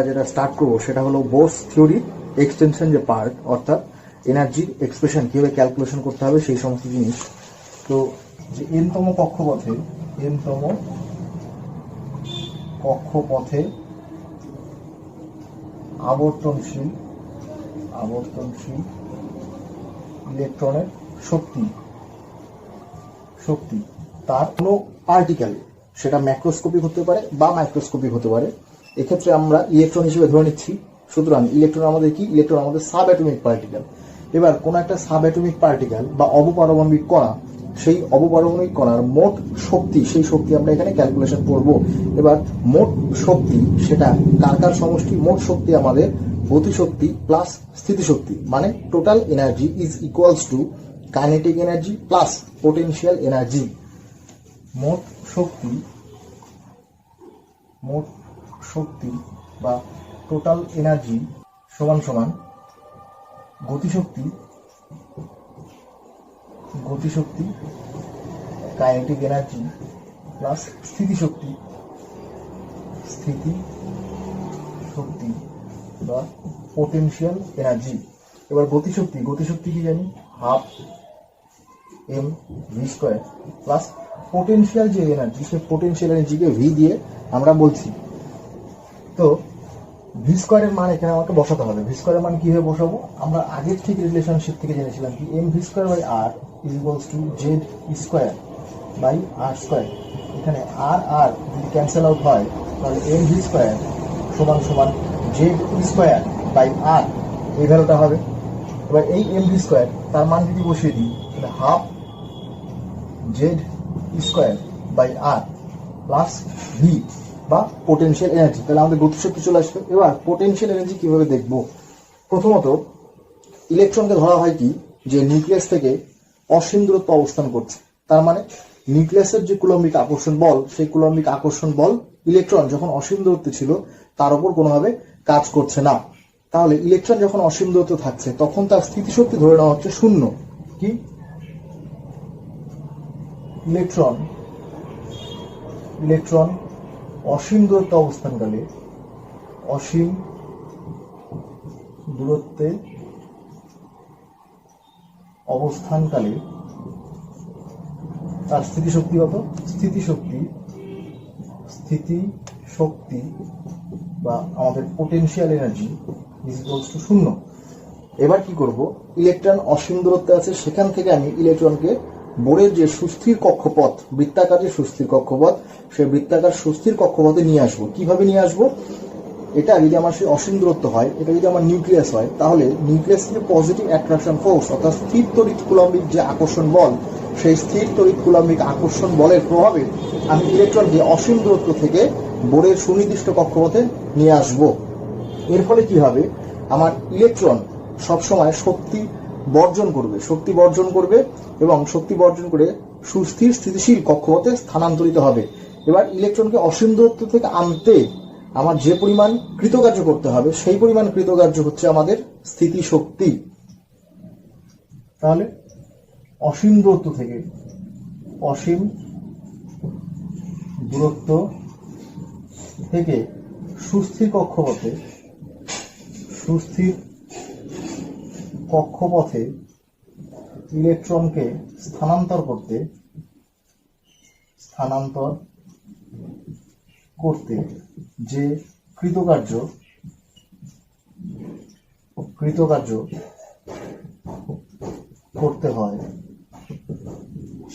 যেটা স্টার্ট করবো সেটা হলো বোস থিওরির এক্সটেনশন যে পার্ট, অর্থাৎ এনার্জির এক্সপ্রেশন কীভাবে ক্যালকুলেশন করতে হবে সেই সমস্ত জিনিস। তো যে এনতম কক্ষপথে আবর্তনশীল ইলেকট্রনের শক্তি তার কোনো পার্টিকেল, সেটা ম্যাক্রোস্কোপিক হতে পারে বা মাইক্রোস্কোপিক হতে পারে, এক্ষেত্রে আমরা ইলেকট্রন হিসেবে ধরে নিচ্ছি। সুতরাং ইলেকট্রন আমাদের কি? ইলেকট্রন আমাদের সাব অ্যাটমিক পার্টিকেল। এবার কোন একটা সাব অ্যাটমিক পার্টিকেল বা অবপারমাণবিক কণা, সেই অবপারমাণবিক কণার মোট শক্তি, সেই শক্তি আমরা এখানে ক্যালকুলেশন করব। এবার মোট শক্তি সেটা কার সমষ্টি? মোট শক্তি আমাদের গতিশক্তি প্লাস স্থিতিশক্তি, মানে total energy is equals two kinetic energy plus potential energy. মোট শক্তি বা টোটাল এনার্জি সমান গতিশক্তি কাইনেটিক এনার্জি প্লাস স্থিতিশক্তি বা পোটেনশিয়াল এনার্জি। এবার গতিশক্তি কি জানি? হাফ mv² প্লাস পোটেনশিয়াল যে এনার্জি, সেই পোটেনশিয়াল এনার্জিকে ভি দিয়ে আমরা বলছি। তো v² এর মান এখানে আমাকে বসাতে হবে। v² এর মান কিভাবে বসাবো? আমরা আগের ঠিক রিলেশনশিপ থেকে জেনেছিলাম কি mv²/r is equals two z²/r²। এখানে আর যদি ক্যান্সেল আউট হয় তাহলে mv² সমান z²/r, এই ভ্যালুটা হবে। এবার এই mv² তার মান যদি বসিয়ে দিই তাহলে হাফ z²/r প্লাস ভি বা পোটেনশিয়াল এনার্জি। তাহলে আমাদের গতিশক্তি চলে আসবে। এবার পোটেনশিয়াল এনার্জি কিভাবে দেখব? প্রথমত ইলেকট্রনকে ধরা হয় কি, যে নিউক্লিয়াস থেকে অসীম দূরত্ব অবস্থান করছে। তার মানে নিউক্লিয়াসের যে কুলম্বিক আকর্ষণ বল, সেই কুলম্বিক আকর্ষণ বল ইলেকট্রন যখন অসীম দূরত্বে ছিল তার উপর কোনোভাবে কাজ করছে না। তাহলে ইলেকট্রন যখন অসীম দূরত্বে থাকছে তখন তার স্থিতিশক্তি ধরে নেওয়া হচ্ছে শূন্য। কি? ইলেকট্রন অসীম দূরত্বে অবস্থানকালে তার স্থিতিশক্তি কত? স্থিতিশক্তি বা আমাদের potential energy is equals two শূন্য। এবার কি করব? ইলেকট্রন অসীম দূরত্বে আছে, সেখান থেকে আমি ইলেকট্রনকে বোরের যে সুস্থির কক্ষপথ, বৃত্তাকার যে সুস্থির কক্ষপথ, সেই বৃত্তাকার সুস্থির কক্ষপথে নিয়ে আসবো। কিভাবে নিয়ে আসবো? এটা যদি আমার সেই অসীম দূরত্ব হয়, এটা যদি আমার নিউক্লিয়াস হয়, তাহলে নিউক্লিয়াস থেকে পজিটিভ অ্যাট্রাকশন ফোর্স অর্থাৎ স্থির তড়িৎ কুলম্বিক যে আকর্ষণ বল, সেই স্থির তড়িৎ কুলম্বিক আকর্ষণ বলের প্রভাবে আমি ইলেকট্রনকে অসীম দূরত্ব থেকে বোরের সুনির্দিষ্ট কক্ষপথে নিয়ে আসব। এর ফলে কি হবে? আমার ইলেকট্রন সবসময় শক্তি বর্জন করবে এবং শক্তি বর্জন করে সুস্থির স্থিতিশীল কক্ষপথে স্থানান্তরিত হবে। এবার ইলেকট্রনকে অসীম দূরত্ব থেকে আনতে আমার যে পরিমাণ কৃতকার্য করতে হবে, সেই পরিমাণ কৃতকার্য হচ্ছে আমাদের স্থিতিশক্তি। তাহলে অসীম দূরত্ব থেকে সুস্থির কক্ষপথে ইলেকট্রনকে স্থানান্তর করতে যে কৃতকার্য করতে হয়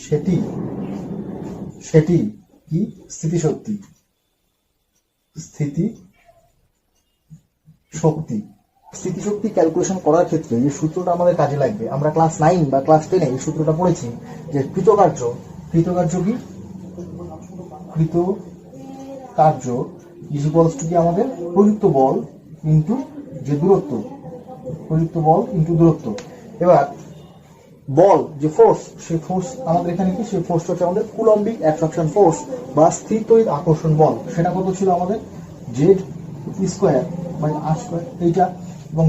সেটি কি? স্থিতিশক্তি ক্যালকুলেশন করার ক্ষেত্রে যে সূত্রটা আমাদের কাজে লাগবে, আমরা ক্লাস 9 বা ক্লাস 10 এই সূত্রটা পড়েছি যে কৃতকার্য কি? কৃতকার্য ইজ ইকুয়ালস টু কি আমাদের প্রযুক্ত বল ইনটু যে দূরত্ব, এবার বল যে ফোর্স, সেই ফোর্স আমাদের এখানে কি? সেই ফোর্সটা হচ্ছে আমাদের কুলম্বিক অ্যাট্রাকশন ফোর্স বা স্থির তড়িৎ আকর্ষণ বল। সেটা কত ছিল আমাদের? z²/r², এইটা। এবং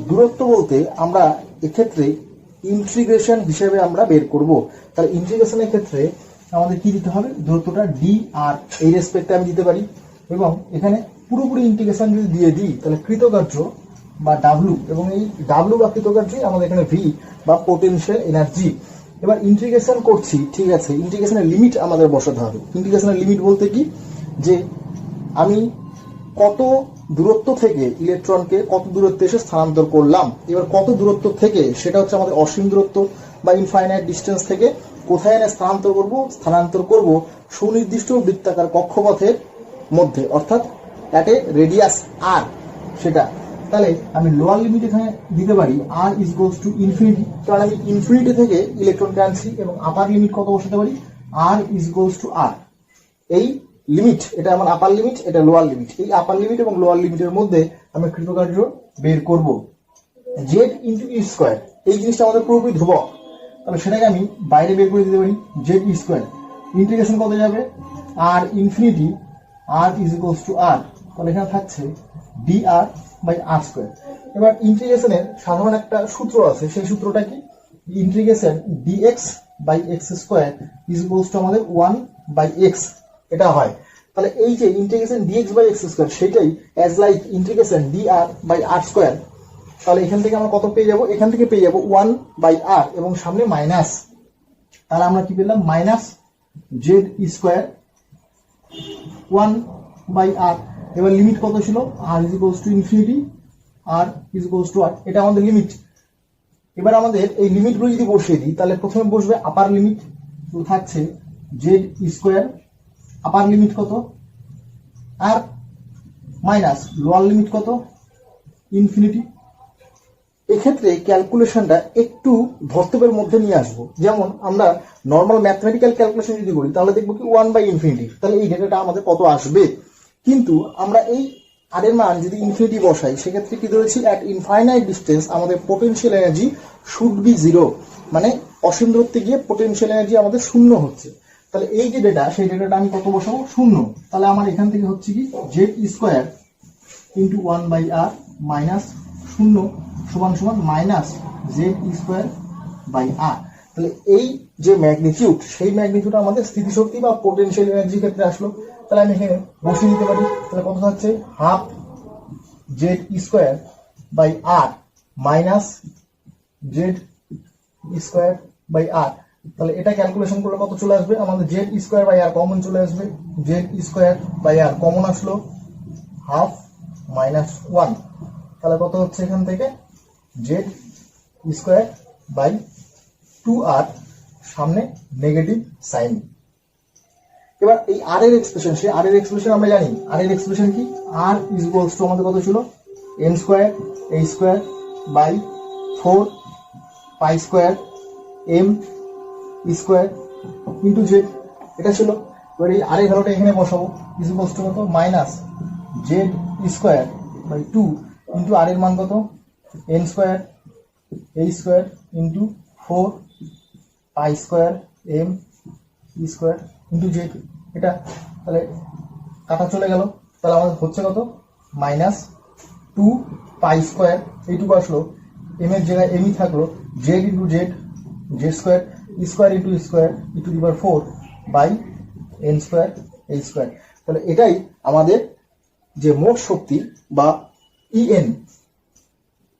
দূরত্ব বলতে আমরা এক্ষেত্রে ইন্টিগ্রেশন হিসেবে আমরা বের করব। তাহলে ইন্টিগ্রেশনের ক্ষেত্রে আমাদের কি দিতে হবে? দূরত্বটা dr এই রেসপেক্টে আমি দিতে পারি, এবং এখানে পুরোপুরি ইন্টিগ্রেশন যদি দিয়ে দিই তাহলে কৃতকার্য বা ডাব্লু, এবং এই ডাব্লু বা কৃতকার্যই আমাদের এখানে ভি বা পোটেনশিয়াল এনার্জি। এবার ইন্টিগ্রেশন করছি, ঠিক আছে, ইন্টিগ্রেশনের লিমিট আমাদের বসাতে হবে। ইন্টিগ্রেশনের লিমিট বলতে কি, যে আমি কত দূরত্ব থেকে ইলেকট্রনকে কত দূরত্বে এসে স্থানান্তর করলাম। এবার কত দূরত্ব থেকে সেটা হচ্ছে আমাদের অসীম দূরত্ব বা ইনফাইনাইট ডিস্টেন্স থেকে কোথায় এনে স্থানান্তর করব সুনির্দিষ্ট বৃত্তাকার কক্ষপথের মধ্যে, অর্থাৎ অ্যাট এ রেডিয়াস আর। সেটা তাহলে আমি লোয়ার লিমিট এখানে দিতে পারি আর ইজ গোস টু ইনফিনিটি, কারণ আমি ইনফিনিটি থেকে ইলেকট্রনকে আনছি, এবং আপার লিমিট কত বসাতে পারি, আর ইজ গোস টু আর। এই লিমিট, এটা আমার আপার লিমিট, এটা লোয়ার লিমিট। এই আপার লিমিট এবং লোয়ার লিমিটের মধ্যে আমি কৃতকার্য বের করব জেড ইন্টু ই স্কোয়ার। এই জিনিসটা আমাদের পুরোপুরি ধ্রুবক, তাহলে সেটাকে আমি বাইরে বের করে দিতে পারি জেড ই স্কোয়ার। ইন্টিগ্রেশন কত যাবে, r infinity r is equals to r, তাহলে এখানে থাকছে d r by r square. এবার ইন্টিগ্রেশনের সাধারণ একটা সূত্র আছে, সেই সূত্রটা কি, integration dx by x square is equals to আমাদের 1 বাই এক্স, এটা হয়। তাহলে এই যে integration dx by x square, সেটাই as like integration d r by r square. তাহলে এখান থেকে আমরা কত পেয়ে যাবো, এখান থেকে পেয়ে যাবো 1 বাই আর, এবং সামনে মাইনাস, তাহলে আমরা কি পেলাম, minus Z square 1 by r. এবার লিমিট কত ছিল, r is equals to infinity, r is equals to r, এটা আমাদের লিমিট। এবার আমাদের এই লিমিটগুলো যদি বসিয়ে দিই, তাহলে প্রথমে বসবে আপার লিমিট, তো থাকছে জেড স্কোয়ার, আপার লিমিট কত আর, মাইনাস লোয়ার লিমিট কত ইনফিনিটি। এক্ষেত্রে ক্যালকুলেশনটা একটু ধর্তব্যের মধ্যে নিয়ে আসবো। যেমন আমরা নর্মাল ম্যাথমেটিক্যাল ক্যালকুলেশন যদি করি, তাহলে দেখবো কি 1 বাই ইনফিনিটি, তাহলে এই ডেটাটা আমাদের কত আসবে। কিন্তু আমরা এই আর এর মান যদি ইনফিনিটি বসাই, সেক্ষেত্রে কি ধরেছি, অ্যাট ইনফাইনাইট ডিস্টেন্স আমাদের potential energy should be zero, মানে অসীম দূরত্বে গিয়ে পোটেনশিয়াল এনার্জি আমাদের শূন্য হচ্ছে। তাহলে এই যে ডেটা, সেই ডেটাটা আমি কত বসাবো, শূন্য। তাহলে আমার এখান থেকে হচ্ছে কি Z square into 1 by R minus শূন্য সমান সমান মাইনাস জেড স্কোয়ার বাই আর। তাহলে এই যে ম্যাগনিটিউড, সেই ম্যাগনিটিউড আমাদের স্থিতিশক্তি বা পোটেনশিয়াল এনার্জির ক্ষেত্রে আসলো। তাহলে আমি এখানে বসিয়ে দিতে পারি, তাহলে কত থাকছে, half z square by R minus Z square by আর। তাহলে এটা ক্যালকুলেশন করলে কত চলে আসবে, আমাদের z square by r common চলে আসবে, z square by r common আসলো হাফ মাইনাস 1, তাহলে কত হচ্ছে এখান থেকে জেড স্কোয়ার বাই 2r, সামনে নেগেটিভ সাইন। এবার এই আর এর এক্সপ্রেশন, সেই আর এর এক্সপ্রেশন আমরা জানি, আর এর এক্সপ্রেশন কি, আর ইজ ইকুয়ালস টু আমাদের কত ছিল, n square A square by 4 pi square m square into z, এটা ছিল। এবার এই আর এর ভ্যালুটা এখানে বসাবো, ইজ ইকুয়ালস টু কত, minus Z square by 2 into r এর মান কত, এন স্কোয়ার এ square into 4 pi square m square into z, এটা। তাহলে কাটা চলে গেল, তাহলে আমাদের হচ্ছে কত, মাইনাস 2 পাই স্কোয়ার, এইটুকু আসলো, এম এর জায়গায় এমই থাকলো, Z into Z, Z square square into square into the power 4 by N square A square. তাহলে এটাই আমাদের যে মোট শক্তি বা ইএন,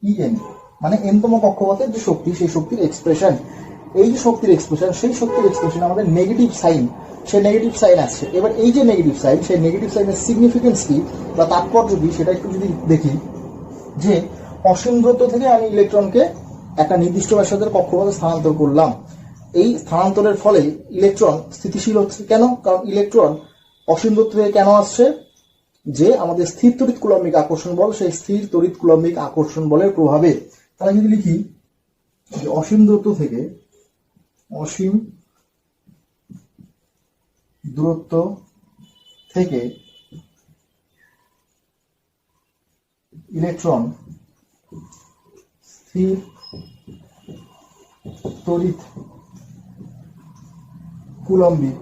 ইএন মানে এনতম কক্ষপথের যে শক্তি, সেই শক্তির এক্সপ্রেশন। এই যে শক্তির এক্সপ্রেশন, সেই শক্তির এক্সপ্রেশন আমাদের নেগেটিভ সাইন, সেই নেগেটিভ সাইন আসছে। এবার এই যে নেগেটিভ সাইন, সেই নেগেটিভ সাইনের সিগনিফিকেন্স কি বা তাৎপর্য কি, সেটা একটু যদি দেখি, যে অসীম দূরত্ব থেকে আমি ইলেকট্রনকে একটা নির্দিষ্ট ব্যাসার্ধের কক্ষপথে স্থানান্তর করলাম। এই স্থানান্তরের ফলে ইলেকট্রন স্থিতিশীল হচ্ছে। কেন? কারণ ইলেকট্রন অসীম দূরত্ব থেকে কেন আসছে, যে আমাদের স্থির তড়িৎ কুলম্বিক আকর্ষণ বল, সেই স্থির তড়িৎ কুলম্বিক আকর্ষণ বলের প্রভাবে। তাহলে যদি লিখি যে অসীম দূরত্ব থেকে, অসীম দূরত্ব থেকে ইলেকট্রন স্থির তড়িৎ কুলম্বিক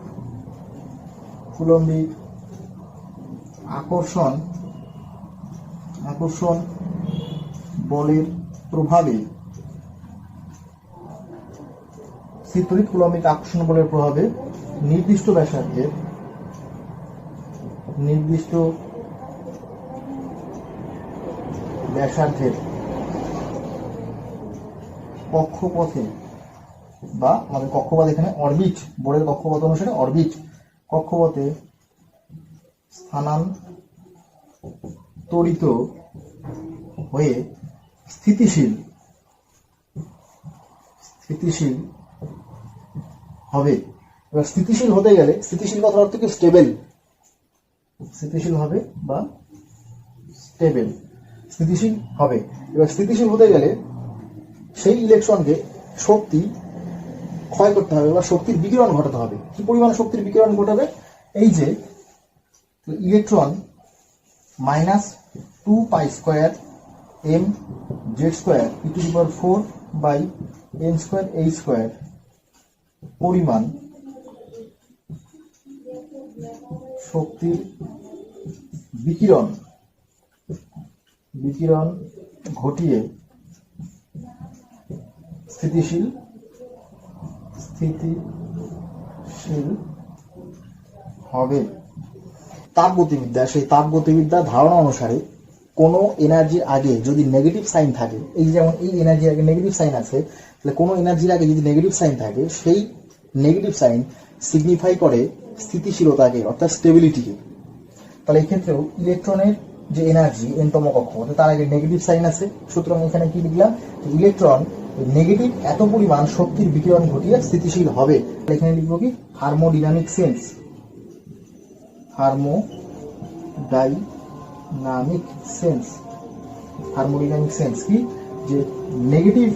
আকর্ষণ বলের প্রভাবে, স্থির তড়িৎ কুলম্বিক আকর্ষণ বলের প্রভাবে নির্দিষ্ট ব্যাসার্ধের কক্ষপথে বা আমাদের কক্ষপথ এখানে অরবিট, বোর্ডের কক্ষপথ অনুসারে অরবিট, কক্ষপথে স্থানান্তরিত হয়ে স্থিতিশীল হবে। এবার স্থিতিশীল হতে গেলে, স্থিতিশীল কথার অর্থ কি? স্টেবল, স্থিতিশীল হবে বা স্টেবল, স্থিতিশীল হবে। এবার স্থিতিশীল হতে গেলে সেই ইলেকট্রনকে শক্তি ক্ষয় করতে হবে বা শক্তির বিকিরণ ঘটাতে হবে। কি পরিমাণ শক্তির বিকিরণ ঘটাবে? এই যে ইলেকট্রন -2π² m z² e⁴ পরিমাণ শক্তির বিকিরণ ঘটিয়ে স্থিতিশীল হবে। তাপগতিবিদ্যা, সেই তাপগতিবিদ্যার ধারণা অনুসারে কোনো এনার্জির আগে যদি নেগেটিভ সাইন থাকে, এই যেমন এই এনার্জির আগে নেগেটিভ সাইন আছে, তাহলে কোনো এনার্জির আগে যদি নেগেটিভ সাইন থাকে, সেই নেগেটিভ সাইন সিগনিফাই করে স্থিতিশীলতাকে অর্থাৎ স্টেবিলিটিকে। তাহলে এই ক্ষেত্রেও ইলেকট্রনের যে এনার্জি এনতম কক্ষপথে, তার আগে নেগেটিভ সাইন আছে, সুতরাং এখানে কি লিখলাম? ইলেকট্রন নেগেটিভ এত পরিমাণ শক্তির বিকিরণ ঘটিয়ে স্থিতিশীল হবে। এখানে লিখবো কি? থার্মোডাইনামিক সেন্স কি? যে নেগেটিভ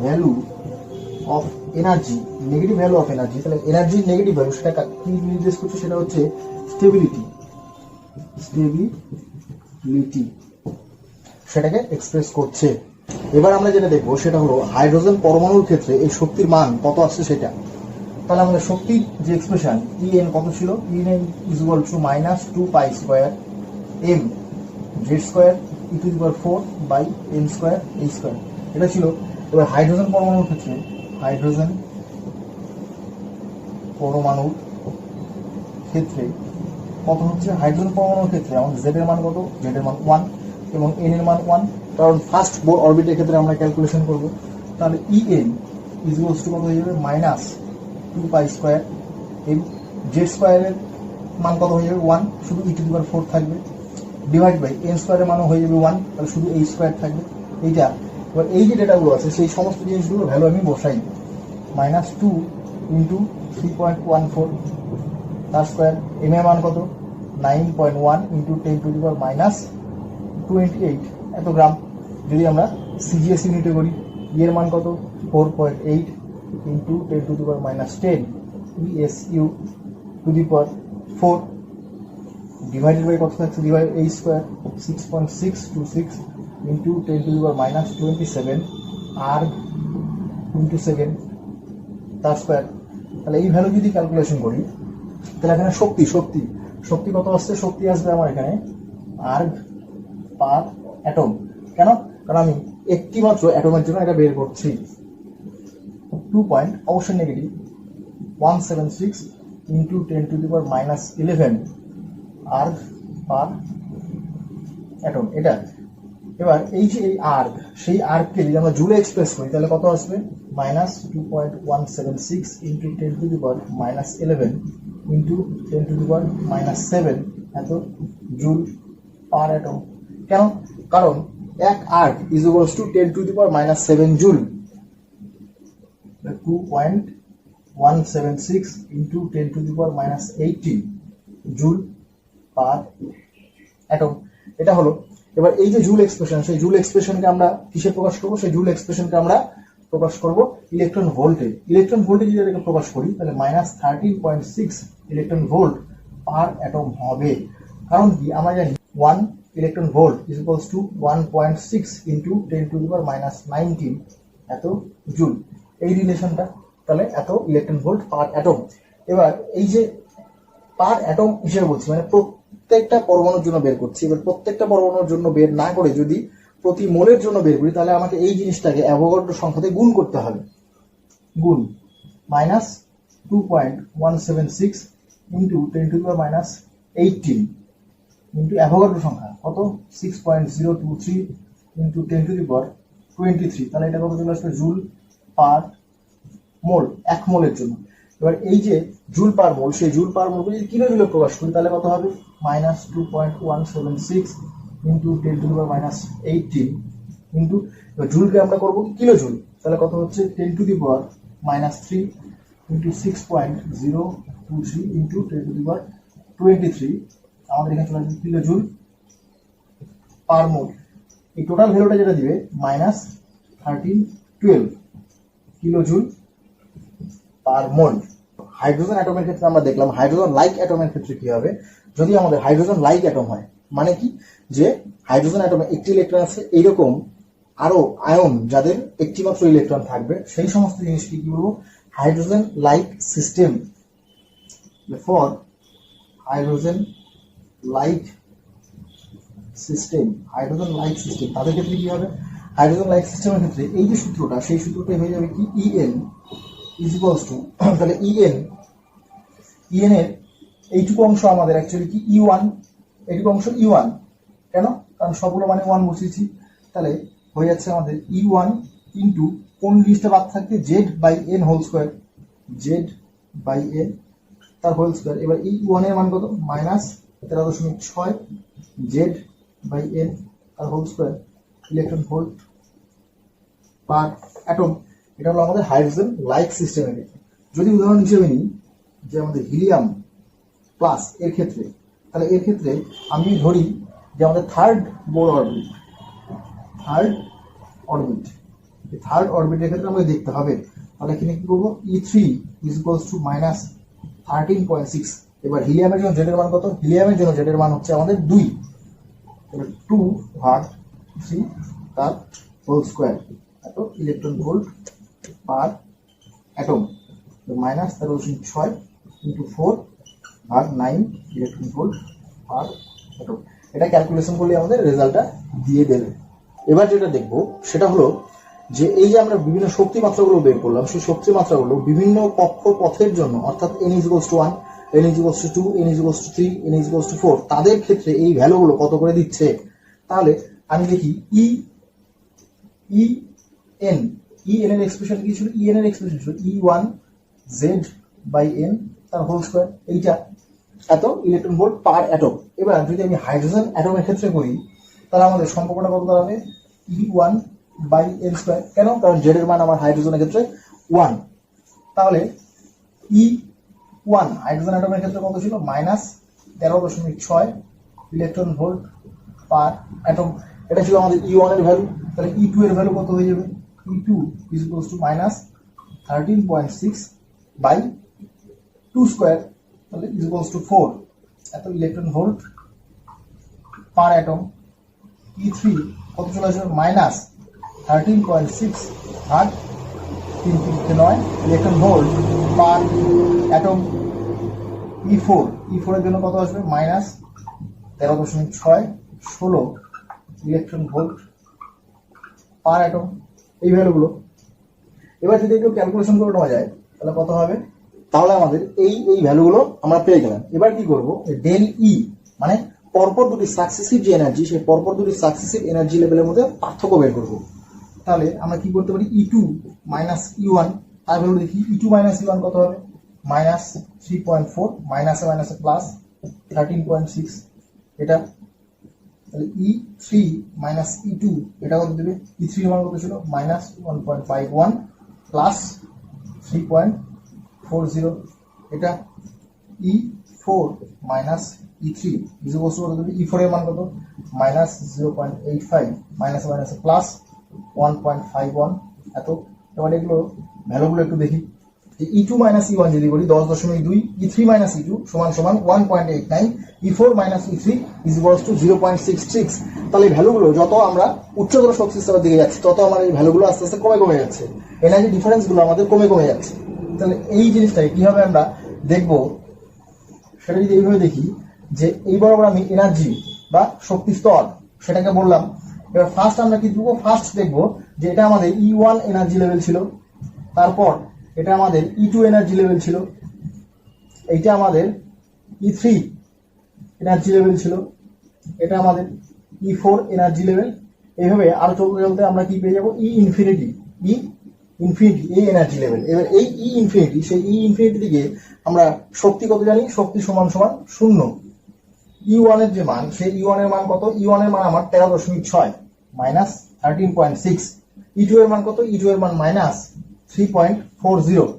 ভ্যালু অফ এনার্জি, তাহলে এনার্জির নেগেটিভ ভ্যালু সেটা কি নির্দেশ করছে? সেটা হচ্ছে স্টেবিলিটি, সেটাকে এক্সপ্রেস করছে। এবার আমরা যেটা দেখবো সেটা হলো হাইড্রোজেন পরমাণুর ক্ষেত্রে এই শক্তির মান কত আসছে সেটা। তাহলে আমাদের শক্তির যে এক্সপ্রেশন En কত ছিল? En = -2π² m z² e⁴ এটা ছিল। এবার হাইড্রোজেন পরমাণুর ক্ষেত্রে, কত হচ্ছে? হাইড্রোজেন পরমাণুর ক্ষেত্রে আমাদের z এর মান কত? z এর মান 1 এবং n এর মান 1, কারণ ফার্স্ট বোর অরবিটের ক্ষেত্রে আমরা ক্যালকুলেশন করব। তাহলে En = কত হয়ে যাবে? -2π² m z² এর মান কত হয়ে যাবে? 1, শুধু e⁴ থাকবে, ডিভাইড বাই n² এর মানও হয়ে যাবে 1, তাহলে শুধু h² থাকবে। এইটা এবার এই যে ডেটাগুলো আছে সেই সমস্ত জিনিসগুলো ভ্যালু আমি বসাই। -2 × 3.14 তার স্কোয়ার, m এর মান কত? 9.1 × 10⁻28 এত গ্রাম। যদি আমরা সিজিএস ইউনিটে করি, এর মান কত? 4.8 × 10⁻10 ESU⁴ ডিভাইডেড বাই কত থাকছে? ডিভাইড h², 6.626 × 10⁻27 arg × সেকেন্ড তার স্কোয়ার। তাহলে এই ভ্যালু যদি ক্যালকুলেশন করি, তাহলে এখানে শক্তি কত আসছে? শক্তি আসবে আমার এখানে arg পার অ্যাটম। কেন? কারণ আমি একটি মাত্র অ্যাটমের জন্য এটা বের করছি। 2 পয়েন্ট অবশ্যই নেগেটিভ, 176 × 10⁻11 arg পার অ্যাটম এটা। এবার এই যে এই আর্গ, সেই আর্গকে যদি আমরা জুলে এক্সপ্রেস করি তাহলে কত আসবে? -2.176 × 10⁻11 × 10⁻7 এত জুল পার অ্যাটম। কেন? কারণ এক erg = 10⁻7 joule. 2.176 × 10⁻18 joule per atom, এটা হলো। এবার এই যে জুল এক্সপ্রেশন, সেই জুল এক্সপ্রেশনকে আমরা কিসে প্রকাশ করবো? সেই জুল এক্সপ্রেশনকে আমরা প্রকাশ করব ইলেকট্রন ভোল্টে। ইলেকট্রন ভোল্টে যদি এটাকে প্রকাশ করি তাহলে -13.6 ইলেকট্রন ভোল্ট পার অ্যাটম হবে। কারণ কি? আমরা জানি 1 ইলেকট্রন ভোল্ট = 1.6 × 10⁻19 এত জুল, এই রিলেশনটা। তাহলে এত ইলেকট্রন ভোল্ট পার অ্যাটম। এবার এই যে পার অ্যাটম হিসেবে বলছি, মানে প্রত্যেকটা পরমাণুর জন্য বের করছি। এবার প্রত্যেকটা পরমাণুর জন্য বের না করে যদি প্রতি মোলের জন্য বের করি, তাহলে আমাকে এই জিনিসটাকে অ্যাভোগাড্রো সংখ্যাতে গুণ করতে হবে। গুণ -2.176 × 10⁻18 অ্যাভোগাড্রো সংখ্যা। কত 6.023 ইন্টু 10⁻23, তাহলে এটা কত চলে আসবে জুল পার মোল, 1 মোলের জন্য। এবার এই যে জুল পার মোল, সেই জুল পার মোলকে যদি কিলো জুলে প্রকাশ করি তাহলে কত হবে -2.176 ইন্টু 10⁻18 ইন্টু, এবার জুলকে আমরা করবো কিলো জুল, তাহলে কত হচ্ছে 10⁻³ ইন্টু 6.023 ইন্টু 10⁻23, আমাদের এখানে চলে আসবে কিলো জুল পার মোল। এই টোটাল ভ্যালুটা যেটা দিবে -1312 কিলো জুল পার মোল। হাইড্রোজেন অ্যাটমের ক্ষেত্রে আমরা দেখলাম হাইড্রোজেন লাইক অ্যাটমের ক্ষেত্রে কি হবে, যদি আমাদের হাইড্রোজেন লাইক অ্যাটম হয়, মানে কি যে হাইড্রোজেন অ্যাটমে একটি ইলেকট্রন আছে, এইরকম আরো আয়ন যাদের একটি মাত্র ইলেকট্রন থাকবে, সেই সমস্ত জিনিসকে কি বলবো hydrogen like system. For hydrogen like system, hydrogen like system তাদের ক্ষেত্রে কি হবে, হাইড্রোজেন লাইক সিস্টেমের ক্ষেত্রে এই যে সূত্রটা, সেই সূত্রটা হয়ে যাবে কি En ইজ ইকুয়ালস টু, তাহলে En এর এইটুকু অংশ আমাদের অ্যাকচুয়ালি কি E1, এইটুকু অংশ E1, কেন, কারণ সবগুলো মানে 1 বসিয়েছি, তাহলে হয়ে যাচ্ছে আমাদের E1 ইন্টু কোন জিনিসটা বাদ থাকবে Z/n হোল স্কোয়ার, Z/n তার হোল স্কোয়ার। এবার এই E1 এর মান কত -13.6 Z/n তার whole square electron volt per atom. এটা হলো আমাদের হাইড্রোজেন লাইক সিস্টেমের ক্ষেত্রে। যদি উদাহরণ হিসেবে নিই যে আমাদের হিলিয়াম প্লাস এর ক্ষেত্রে, তাহলে এর ক্ষেত্রে আমি ধরি যে আমাদের থার্ড বোর অরবিট, থার্ড অরবিটের ক্ষেত্রে আমাকে দেখতে হবে, তাহলে এখানে কি করবো E3 ইজ ইকুয়ালস টু -13.6। এবার হিলিয়ামের জন্য জেড এর মান কত, হিলিয়ামের জন্য জেড এর মান হচ্ছে আমাদের 2, এবার 2/3 তার হোল স্কোয়ার, এত electron volt per atom, -13.6 into 4/9 electron volt per atom. এটা ক্যালকুলেশন করলে আমাদের রেজাল্টটা দিয়ে দেবে। এবার যেটা দেখবো সেটা হলো যে এই যে আমরা বিভিন্ন শক্তি মাত্রাগুলো বের করলাম, সেই শক্তি মাত্রাগুলো বিভিন্ন কক্ষপথের জন্য, অর্থাৎ n = 1, n = 2, n = 3, n = 4, তাদের ক্ষেত্রে এই ভ্যালুগুলো কত করে দিচ্ছে। তাহলে আমি দেখি En এর এক্সপ্রেশন কি ছিল, En এর এক্সপ্রেশন ছিল E1 Z/n তার হোল স্কোয়ার, এইটা এত ইলেকট্রন ভোল্ট পার অ্যাটম। এবার যদি আমি হাইড্রোজেন অ্যাটমের ক্ষেত্রে করি তাহলে আমাদের সম্পর্কটা কত দাঁড়াবে E1/n², কেন, কারণ জেড এর মান আমার হাইড্রোজেনের ক্ষেত্রে 1, তাহলে E1 হাইড্রোজেন অ্যাটমের ক্ষেত্রে কত ছিল -13.6 ইলেকট্রন ভোল্ট পার অ্যাটম। এটা ছিল আমাদের E1 এর ভ্যালু। তাহলে E2 এর ভ্যালু কত হয়ে যাবে, E2 ইজ ইকুয়ালস টু -13.6/2², তাহলে ইজ ইকুয়ালস টু 4, এত electron volt per atom. E3 কত চলে আসবে -13.6/3/9 electron volt per atom. E4 এর জন্য কত আসবে -13.6/16 ইলেকট্রন ভোল্ট পার অ্যাটম, এই ভ্যালুগুলো। এবার যদি একটু ক্যালকুলেশন করে নেওয়া যায় তাহলে কত হবে, তাহলে আমাদের এই ভ্যালুগুলো আমরা পেয়ে গেলাম। এবার কি করবো, ডেল ই মানে পরপর দুটি সাকসেসিভ যে এনার্জি, সেই পরপর দুটি সাকসেসিভ এনার্জি লেভেলের মধ্যে পার্থক্য বের করবো। তাহলে আমরা কি করতে পারি, E2 - E1 তার ভ্যালু দেখি, E2 - E1 কত হবে -3.4, মাইনাসে মাইনাসে প্লাস 13.6, এটা তাহলে E3 - E2 এটা কত দেবে, E3 এর মান কত ছিল -1.51 প্লাস 3.40, এটা E4 - E3 is equals to কত দেবে, E4 এর মান কত -0.85 মাইনাসে মাইনাসে প্লাস 1.51, এত। এবার এগুলো ভ্যালুগুলো একটু দেখি, E2 - E1 যদি বলি 10.2, E3 - E2 সমান 1.89, E4 - E3 is equals two 0.66। তাহলে এই ভ্যালুগুলো যত আমরা উচ্চতর শক্তি স্তরের দিকে যাচ্ছি তত আমার এই ভ্যালুগুলো আস্তে আস্তে কমে যাচ্ছে, এনার্জি ডিফারেন্স গুলো আমাদের কমে যাচ্ছে। তাহলে এই জিনিসটাকে কিভাবে আমরা দেখবো, সেটা যদি এইভাবে দেখি যে এই বরাবর আমি এনার্জি বা শক্তি স্তর সেটাকে বললাম। এবার ফার্স্ট আমরা কি দেখবো, ফার্স্ট দেখবো যে এটা আমাদের E1 এনার্জি লেভেল ছিল, তারপর এটা আমাদের E2 এনার্জি লেভেল ছিল, এইটা আমাদের E3 এনার্জি লেভেল ছিল, এটা আমাদের E4 এনার্জি লেভেল। এইভাবে আরো চলতে চলতে আমরা কি পেয়ে যাবো ই ইনফিনিটি এই এনার্জি লেভেল। এবার এই ই ইনফিনিটি, সেই ই ইনফিনিটি থেকে আমরা শক্তি কত জানি, শক্তি সমান সমান 0। E1 এর যে মান, সেই E1 এর মান কত, E1 এর মান আমার 13.6 মাইনাস 13.6। E2 এর মান কত, E2 এর মান মাইনাস 3.40।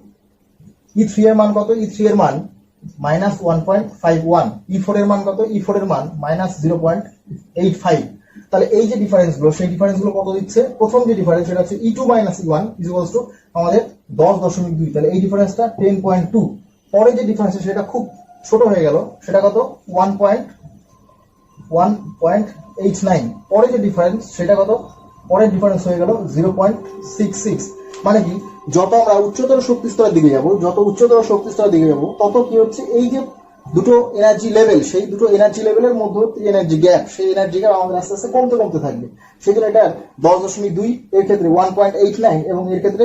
E3 এর মান কত, E3 এর মান মাইনাস 1.51। E4 এর মান কত, E4 এর মান মাইনাস 0.85। তাহলে এই যে ডিফারেন্স গুলো, সেই ডিফারেন্স গুলো কত দিচ্ছে, প্রথম যে ডিফারেন্স সেটা হচ্ছে E2 minus E1 equals to আমাদের 10.2। তাহলে এই ডিফারেন্সটা 10.2। পরে যে ডিফারেন্স সেটা খুব ছোট হয়ে গেল, সেটা কত 1.89। পরে যে ডিফারেন্স সেটা কত, পরের ডিফারেন্স হয়ে গেল 0.66। মানে কি, যত আমরা উচ্চতর শক্তি স্তরের দিকে যাব, যত উচ্চতর শক্তি স্তরের দিকে যাব, তত কি হচ্ছে, এই যে দুটো এনার্জি লেভেল, সেই দুটো এনার্জি লেভেলের মধ্যে এনার্জি গ্যাপ, সেই এনার্জি গ্যাপ আমাদের আস্তে আস্তে কমতে কমতে থাকবে। সেই জন্য এটা 10.2, এর ক্ষেত্রে 1.89 এবং এর ক্ষেত্রে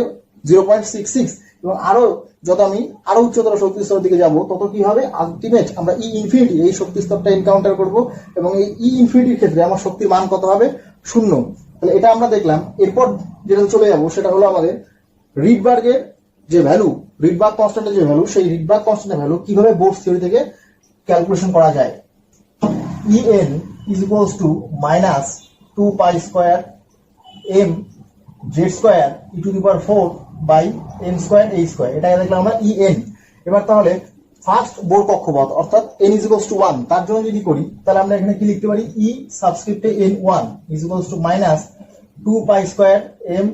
0.66। এবং আরো যত আমি আরো উচ্চতর শক্তি স্তরের দিকে যাব, তত কি হবে, আলটিমেট আমরা ই ইনফিনিটি এই শক্তি স্তরটা এনকাউন্টার করব। এবং এই ই ইনফিনিটির ক্ষেত্রে আমার শক্তির মান কত হবে, 0। তাহলে এটা আমরা দেখলাম। এরপর যেটা চলে যাব সেটা হলো আমাদের রিডবার্গের যে ভ্যালু, রিডবার্গ কনস্ট্যান্টের যে ভ্যালু, সেই রিডবার্গ কনস্ট্যান্টের ভ্যালু কিভাবে বোর্ডস থিওরি থেকে ক্যালকুলেশন করা যায়। En is equals to minus 2 pi square m z square e to the power 4 by n square a square। এটা দেখলাম আমরা En। এবার তাহলে ফার্স্ট বোর কক্ষপথ অর্থাৎ n is equals to 1, তার জন্য যদি করি তাহলে আমরা এখানে কি লিখতে পারি, e সাবস্ক্রিপ্টে n1 is equals to minus 2 pi square m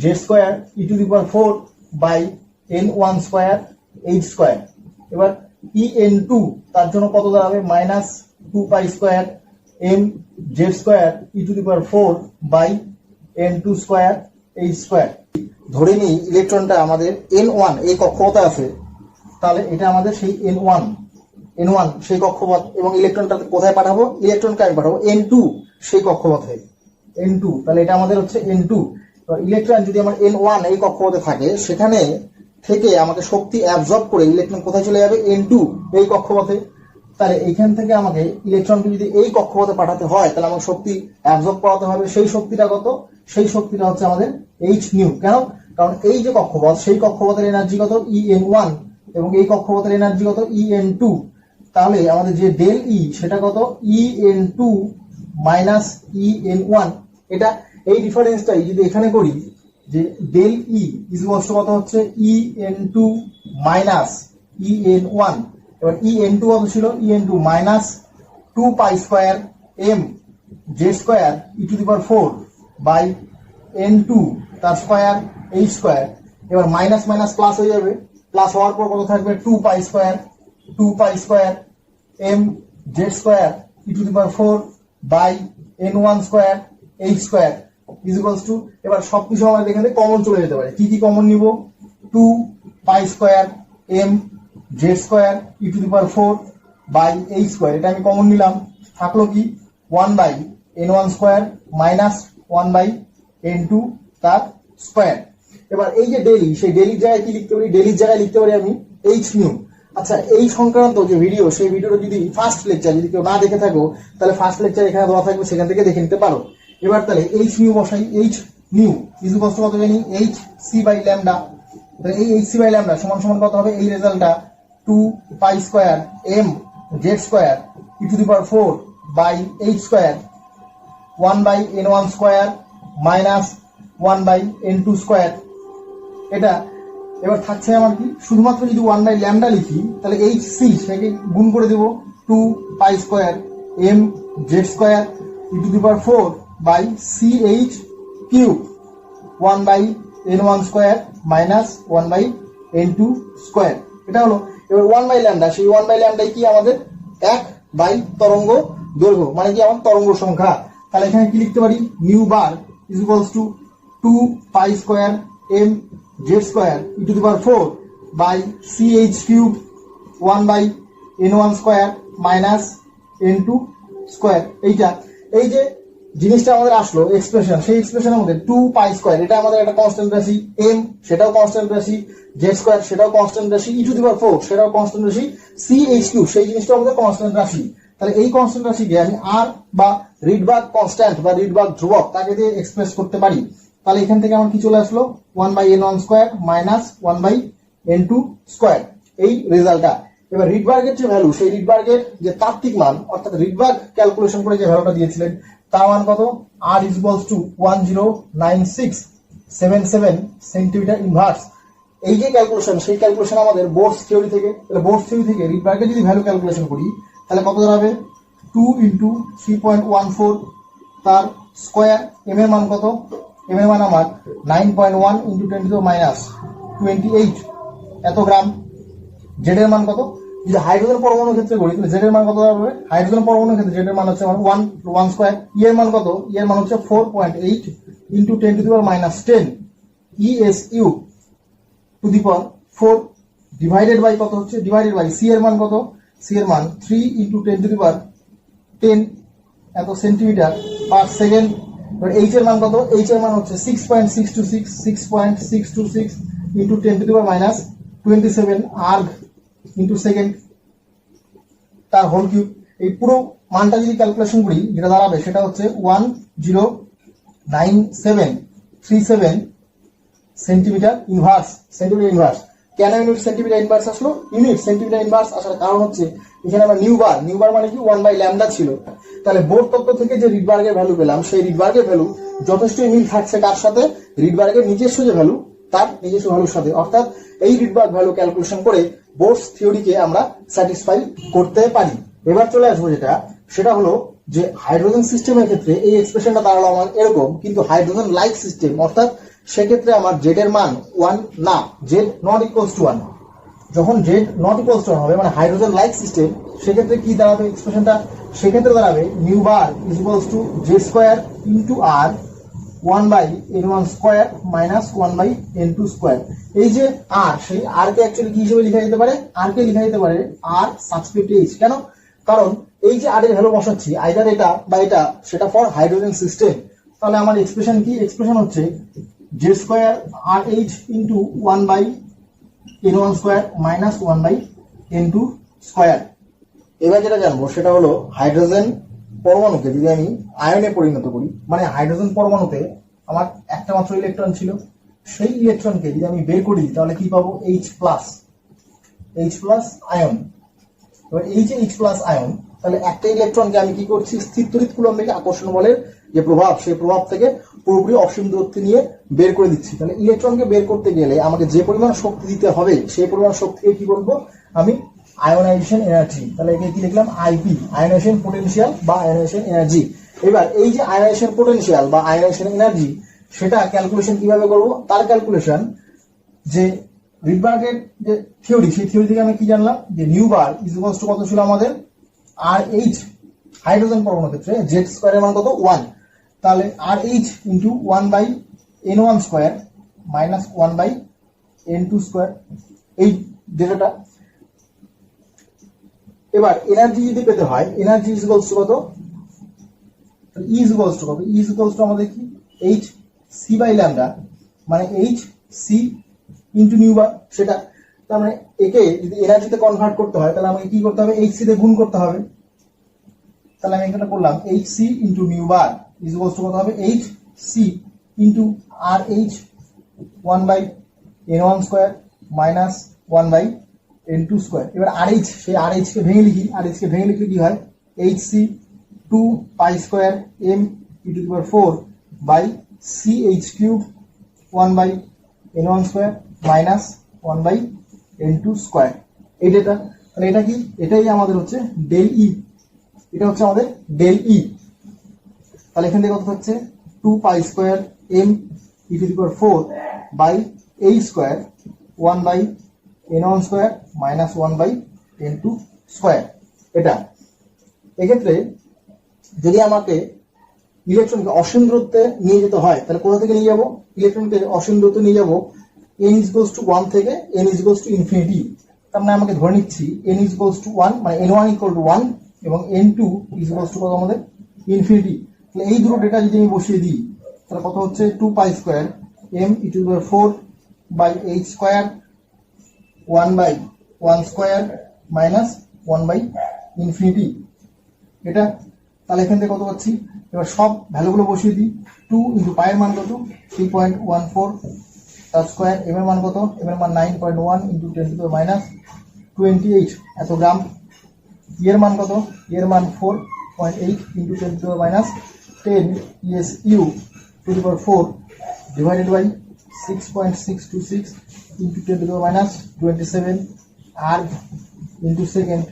z square e to the power 4 by n1 square h square। এবার en2 তার জন্য কত দাঁড়াবে, minus 2 pi square m z square e to the power 4 by n2 square h square। ধরে নিই ইলেকট্রনটা আমাদের n1 এই কক্ষপথে আছে, তাহলে এটা আমাদের সেই n1 সেই কক্ষপথ। এবং ইলেকট্রনটা কোথায় পাঠাবো, ইলেকট্রনকে আমি পাঠাবো n2 সেই কক্ষপথে, n2। তাহলে এটা আমাদের হচ্ছে n2। ইলেকট্রন যদি আমার n1 এই কক্ষপথে থাকে, সেখানে থেকে আমাকে শক্তি অ্যাবজর্ব করে ইলেকট্রন কোথায় চলে যাবে, n2 এই কক্ষপথে। তাহলে এইখান থেকে আমাকে ইলেকট্রনকে যদি এই কক্ষপথে পাঠাতে হয়, তাহলে আমাকে শক্তি অ্যাবজর্ব করাতে হবে। সেই শক্তিটা কত, সেই শক্তিটা হচ্ছে আমাদের h নিউ। কেন, কারণ এই যে কক্ষপথ, সেই কক্ষপথের এনার্জি কত, En1, এবং এই কক্ষপথের এনার্জি কত, En2। তাহলে আমাদের যে ডেল ই সেটা কত, En2 মাইনাস En1। এটা এই ডিফারেন্সটাই যদি এখানে করি, যে ডেল ই ইকুয়ালস টু কত হচ্ছে, En2 মাইনাস En1। এবার En2 কত ছিল, En2 minus 2 pi square m z square e to the power 4 by n2 তার স্কয়ার h স্কয়ার। এবার মাইনাস মাইনাস প্লাস হয়ে যাবে, প্লাস হওয়ার পর কত থাকবে, 2 pi square m z square e to the power 4 by n1 square h square is equals to. এবার সবকিছু আমাদের এখানে কমন চলে যেতে পারে। কি কি কমন নিব, 2 pi square m z square e to the power 4 by h square, এটা আমি কমন নিলাম। থাকলো কি, 1 by n1 square minus 1 by n2 তার স্কয়ার। এবার এই যে ডেলি, সেই ডেলির জায়গায় কি লিখতে পারি, ডেলির জায়গায় লিখতে পারি আমি h নিউ। আচ্ছা, এই সংক্রান্ত যে ভিডিও, সেই ভিডিওটা যদি ফার্স্ট লেকচার যদি কেউ না দেখে থাকো, তাহলে ফার্স্ট লেকচার এখানে দেওয়া থাকবে, সেখান থেকে দেখে নিতে পারো। এবার তাহলে h নিউ বসাই, h new is equals to কত জানি, h c বাই ল্যামডা। তাহলে এই h c বাই ল্যামডা সমান সমান কত হবে, এই রেজাল্টটা 2 pi square m z square e to the power 4 by h square 1 by n1 square minus 1 by n2 square. এটা এবার থাকছে আমার কি, শুধুমাত্র যদি 1 বাই ল্যামডা লিখি, তাহলে hc সেটাকে গুণ করে দেব, 2 pi square m z square e to the power 4 by ch cube 1 by n1 square minus 1 by n2 square. এটা হলো। এবার 1 বাই ল্যামডা, সেই 1 বাই ল্যামডাই কি আমাদের 1 বাই তরঙ্গ দৈর্ঘ্য, মানে কি আমার তরঙ্গ সংখ্যা। তাহলে এখানে কি লিখতে পারি, nu bar is equals to 2 pi square m z square e to the power 4 by ch cube 1 by n1 square minus n2 square. এইটা, এই যে জিনিসটা আমাদের আসলো এক্সপ্রেশন, সেই এক্সপ্রেশনের মধ্যে 2 পাই স্কয়ার, এটা আমাদের একটা কনস্ট্যান্ট রাশি, m সেটাও কনস্ট্যান্ট রাশি, z স্কয়ার সেটাও কনস্ট্যান্ট রাশি, e টু দি পাওয়ার 4 সেটাও কনস্ট্যান্ট রাশি, ch কিউব সেই জিনিসটা আমাদের কনস্ট্যান্ট রাশি। তাহলে এই কনস্ট্যান্ট রাশিকে আমি আর বা রিডবার্গ কনস্ট্যান্ট বা রিডবার্গ ধ্রুবক তাকে দিয়ে এক্সপ্রেস করতে পারি। তাহলে এখান থেকে আমার কি চলে আসলো 1/n1 square minus 1/n2 square, এই রেজাল্টটা। এবার রিডবার্গের যে ভ্যালু, সেই রিডবার্গের যে তাত্ত্বিক মান অর্থাৎ রিডবার্গ ক্যালকুলেশন করে যে ভ্যালুটা দিয়েছিলেন তার মান কত, r = 109677 সেন্টিমিটার ইনভার্স। এই যে ক্যালকুলেশন, সেই ক্যালকুলেশন আমাদের বোর্ডস থিওরি থেকে। তাহলে বোর্ডস থিওরি থেকে রিডবার্গের যদি ভ্যালু ক্যালকুলেশন করি তাহলে কত দাঁড়াবে, 2 × 3.14 তার স্কয়ার। এম এর মান কত, এম এর মান আমার 9.1 × 10⁻28 এত গ্রাম। জেড এর মান কত, যদি হাইড্রোজেন পরমাণুর ক্ষেত্রে করি তাহলে জেড এর মান কত দাঁড়াবে, হাইড্রোজেন পরমাণুর ক্ষেত্রে জেড এর মান হচ্ছে 1 স্কয়ার। ই এর মান কত, ই এর মান হচ্ছে 4.8 × 10⁻10 ESU to the power 4 divided by কত হচ্ছে, ডিভাইডেড বাই সি এর মান কত, সি এর মান 3 × 10⁻10 এত সেন্টিমিটার পার সেকেন্ড। এবার এইচ এর মান কত, এইচ এর মান হচ্ছে 6.626 × 10⁻27 আর্গ ইন্টু সেকেন্ড তার হোল কিউব। এই পুরো মানটা যদি ক্যালকুলেশন করি যেটা দাঁড়াবে সেটা হচ্ছে 109737 সেন্টিমিটার ইনভার্স। সেন্টিমিটার ইনভার্স কেন ইউনিট সেন্টিমিটার ইনভার্স আসলো, ইউনিট সেন্টিমিটার ইনভার্স আসার কারণ হচ্ছে এখানে আমরা নিউবার মানে কি 1/λ ছিল। তাহলে বোর্ড তত্ত্ব থেকে যে রিডবার্গের ভ্যালু পেলাম সেই রিডবার্গের ভ্যালু যথেষ্ট মিল থাকছে কার সাথে, রিডবার্গের নিজস্ব যে ভ্যালু তার নিজস্ব ভ্যালুর সাথে। অর্থাৎ এই রিডবার্গ ভ্যালু ক্যালকুলেশন করে বোর্ডস থিওরিকে আমরা স্যাটিসফাই করতে পারি। এবার চলে আসবো যেটা, সেটা হলো যে হাইড্রোজেন সিস্টেমের ক্ষেত্রে এই এক্সপ্রেশনটা দাঁড়ালো আমার এরকম, কিন্তু হাইড্রোজেন লাইক সিস্টেম অর্থাৎ সেক্ষেত্রে আমার জেড এর মান 1 না, জেড নট ইকুয়ালস টু 1। যখন জেড নট ইকুয়ালস টু 1 হবে মানে হাইড্রোজেন লাইক সিস্টেম, সেক্ষেত্রে কি দাঁড়াবে এক্সপ্রেশনটা, সেক্ষেত্রে দাঁড়াবে nu bar is equals to J square into R 1/n1 square minus 1/n2 square. এই যে আর, সেই আর কে অ্যাকচুয়ালি কি হিসেবে লেখা যেতে পারে, আর কে লেখা যেতে পারে আর সাবস্ক্রিপ্ট এইচ। কেন, কারণ এই যে আর এর ভ্যালু বসাচ্ছি আইদার এটা বা এটা, সেটা ফর হাইড্রোজেন সিস্টেম। তাহলে আমার এক্সপ্রেশন কি, এক্সপ্রেশন হচ্ছে z square r h into 1/n1 square minus 1/n2 square. এবার যেটা জানবো সেটা হলো হাইড্রোজেন পরমাণুকে যদি আমি আয়নে পরিণত করি, মানে হাইড্রোজেন পরমাণুতে আমার একটা মাত্র ইলেকট্রন ছিল, সেই ইলেকট্রনকে যদি আমি বের করি তাহলে কি পাবো, H প্লাস আয়ন। এবার এই যে H প্লাস আয়ন, তাহলে একটা ইলেকট্রনকে আমি কি করছি, স্থির তড়িৎ কুলম্বিক আকর্ষণ বলের যে প্রভাব, সেই প্রভাব থেকে পুরোপুরি অসীম দূরত্বে নিয়ে বের করে দিচ্ছি। তাহলে ইলেকট্রনকে বের করতে গেলে আমাকে যে পরিমাণ শক্তি দিতে হবে সেই পরিমাণ শক্তিকে কি করবো আমি, আয়োনাইজেশন এনার্জি। তাহলে এখানে কি লিখলাম, আইপি, আয়োনাইজেশন পোটেনশিয়াল বা আয়োনাইজেশন এনার্জি। এবার এই যে আয়োনাইজেশন পোটেনশিয়াল বা আয়োনাইজেশন এনার্জি, সেটা ক্যালকুলেশন কিভাবে করব, তার ক্যালকুলেশন যে রিডবার্গের যে থিওরি, সেই থিওরি থেকে আমি কি জানলাম যে new bar is equals to কত ছিল আমাদের, আর এইচ হাইড্রোজেন পরমাণুর ক্ষেত্রে জেড স্কয়ারের মান কত 1, তাহলে r h into 1/n1 square minus 1/n2 square, এই ডেটাটা। এবার এনার্জি যদি পেতে হয়, এনার্জি ইজ ইকুয়ালস টু কত, ই ইজ ইকুয়ালস টু কত, ই ইজ ইকুয়ালস টু আমাদের কি এইচ সি বাই ল্যামডা, মানে এইচ সি ইন্টু নিউ বার। সেটা তার মানে একে যদি এনার্জিতে কনভার্ট করতে হয় তাহলে আমাকে কি করতে হবে, এইচ সি তে গুণ করতে হবে। তাহলে আমি এখানে করলাম h c into nu bar is equals to কত হবে, h c into r h 1/n1 square minus 1/n2 square. এবার আর এইচ, সেই আর এইচ কে ভেঙে লিখি, আর এইচ কে ভেঙে লিখলে কি হয়, H C 2 pi square M E to the power 4 by C H cube 1/n1 square minus 1/n2 square. এই data, তাহলে এটা কি, এটাই আমাদের হচ্ছে ডেল ই, এটা হচ্ছে আমাদের ডেল ই। তাহলে এখান থেকে কত হচ্ছে 2 pi square M E to the power 4 by এই square 1/n1 square minus 1/n2 square. এটা এক্ষেত্রে যদি আমাকে ইলেকট্রনকে অসীম দূরত্বে নিয়ে যেতে হয় তাহলে কোথা থেকে নিয়ে যাবো, ইলেকট্রনকে অসীম দূরত্বে নিয়ে যাবো n ইজ ইকুয়ালস টু 1 থেকে n is equals to infinity. তার মানে আমাকে ধরে নিচ্ছি n ইজ ইকুয়ালস টু 1, মানে n1 ইকুয়াল টু 1 এবং n2 ইজ ইকুয়ালস টু কত আমাদের ইনফিনিটি। তাহলে এই দুটো ডেটা যদি আমি বসিয়ে দিই তাহলে কত হচ্ছে 2 pi square m e to the power 4 by h square 1/1 square minus 1/ইনফিনিটি। এটা, তাহলে এখান থেকে কত পাচ্ছি? এবার সব ভ্যালুগুলো বসিয়ে দিই। 2 ইন্টু পায়ের মান কত? 3.14 তার স্কোয়ার। এম এর মান কত? এম এর মান 9.1 ইন্টু 10⁻28 এত গ্রাম। এর মান কত? এর মান 4.8 into 10⁻10 ESU to the power 4 divided by 6.626 into 10⁻27 erg into second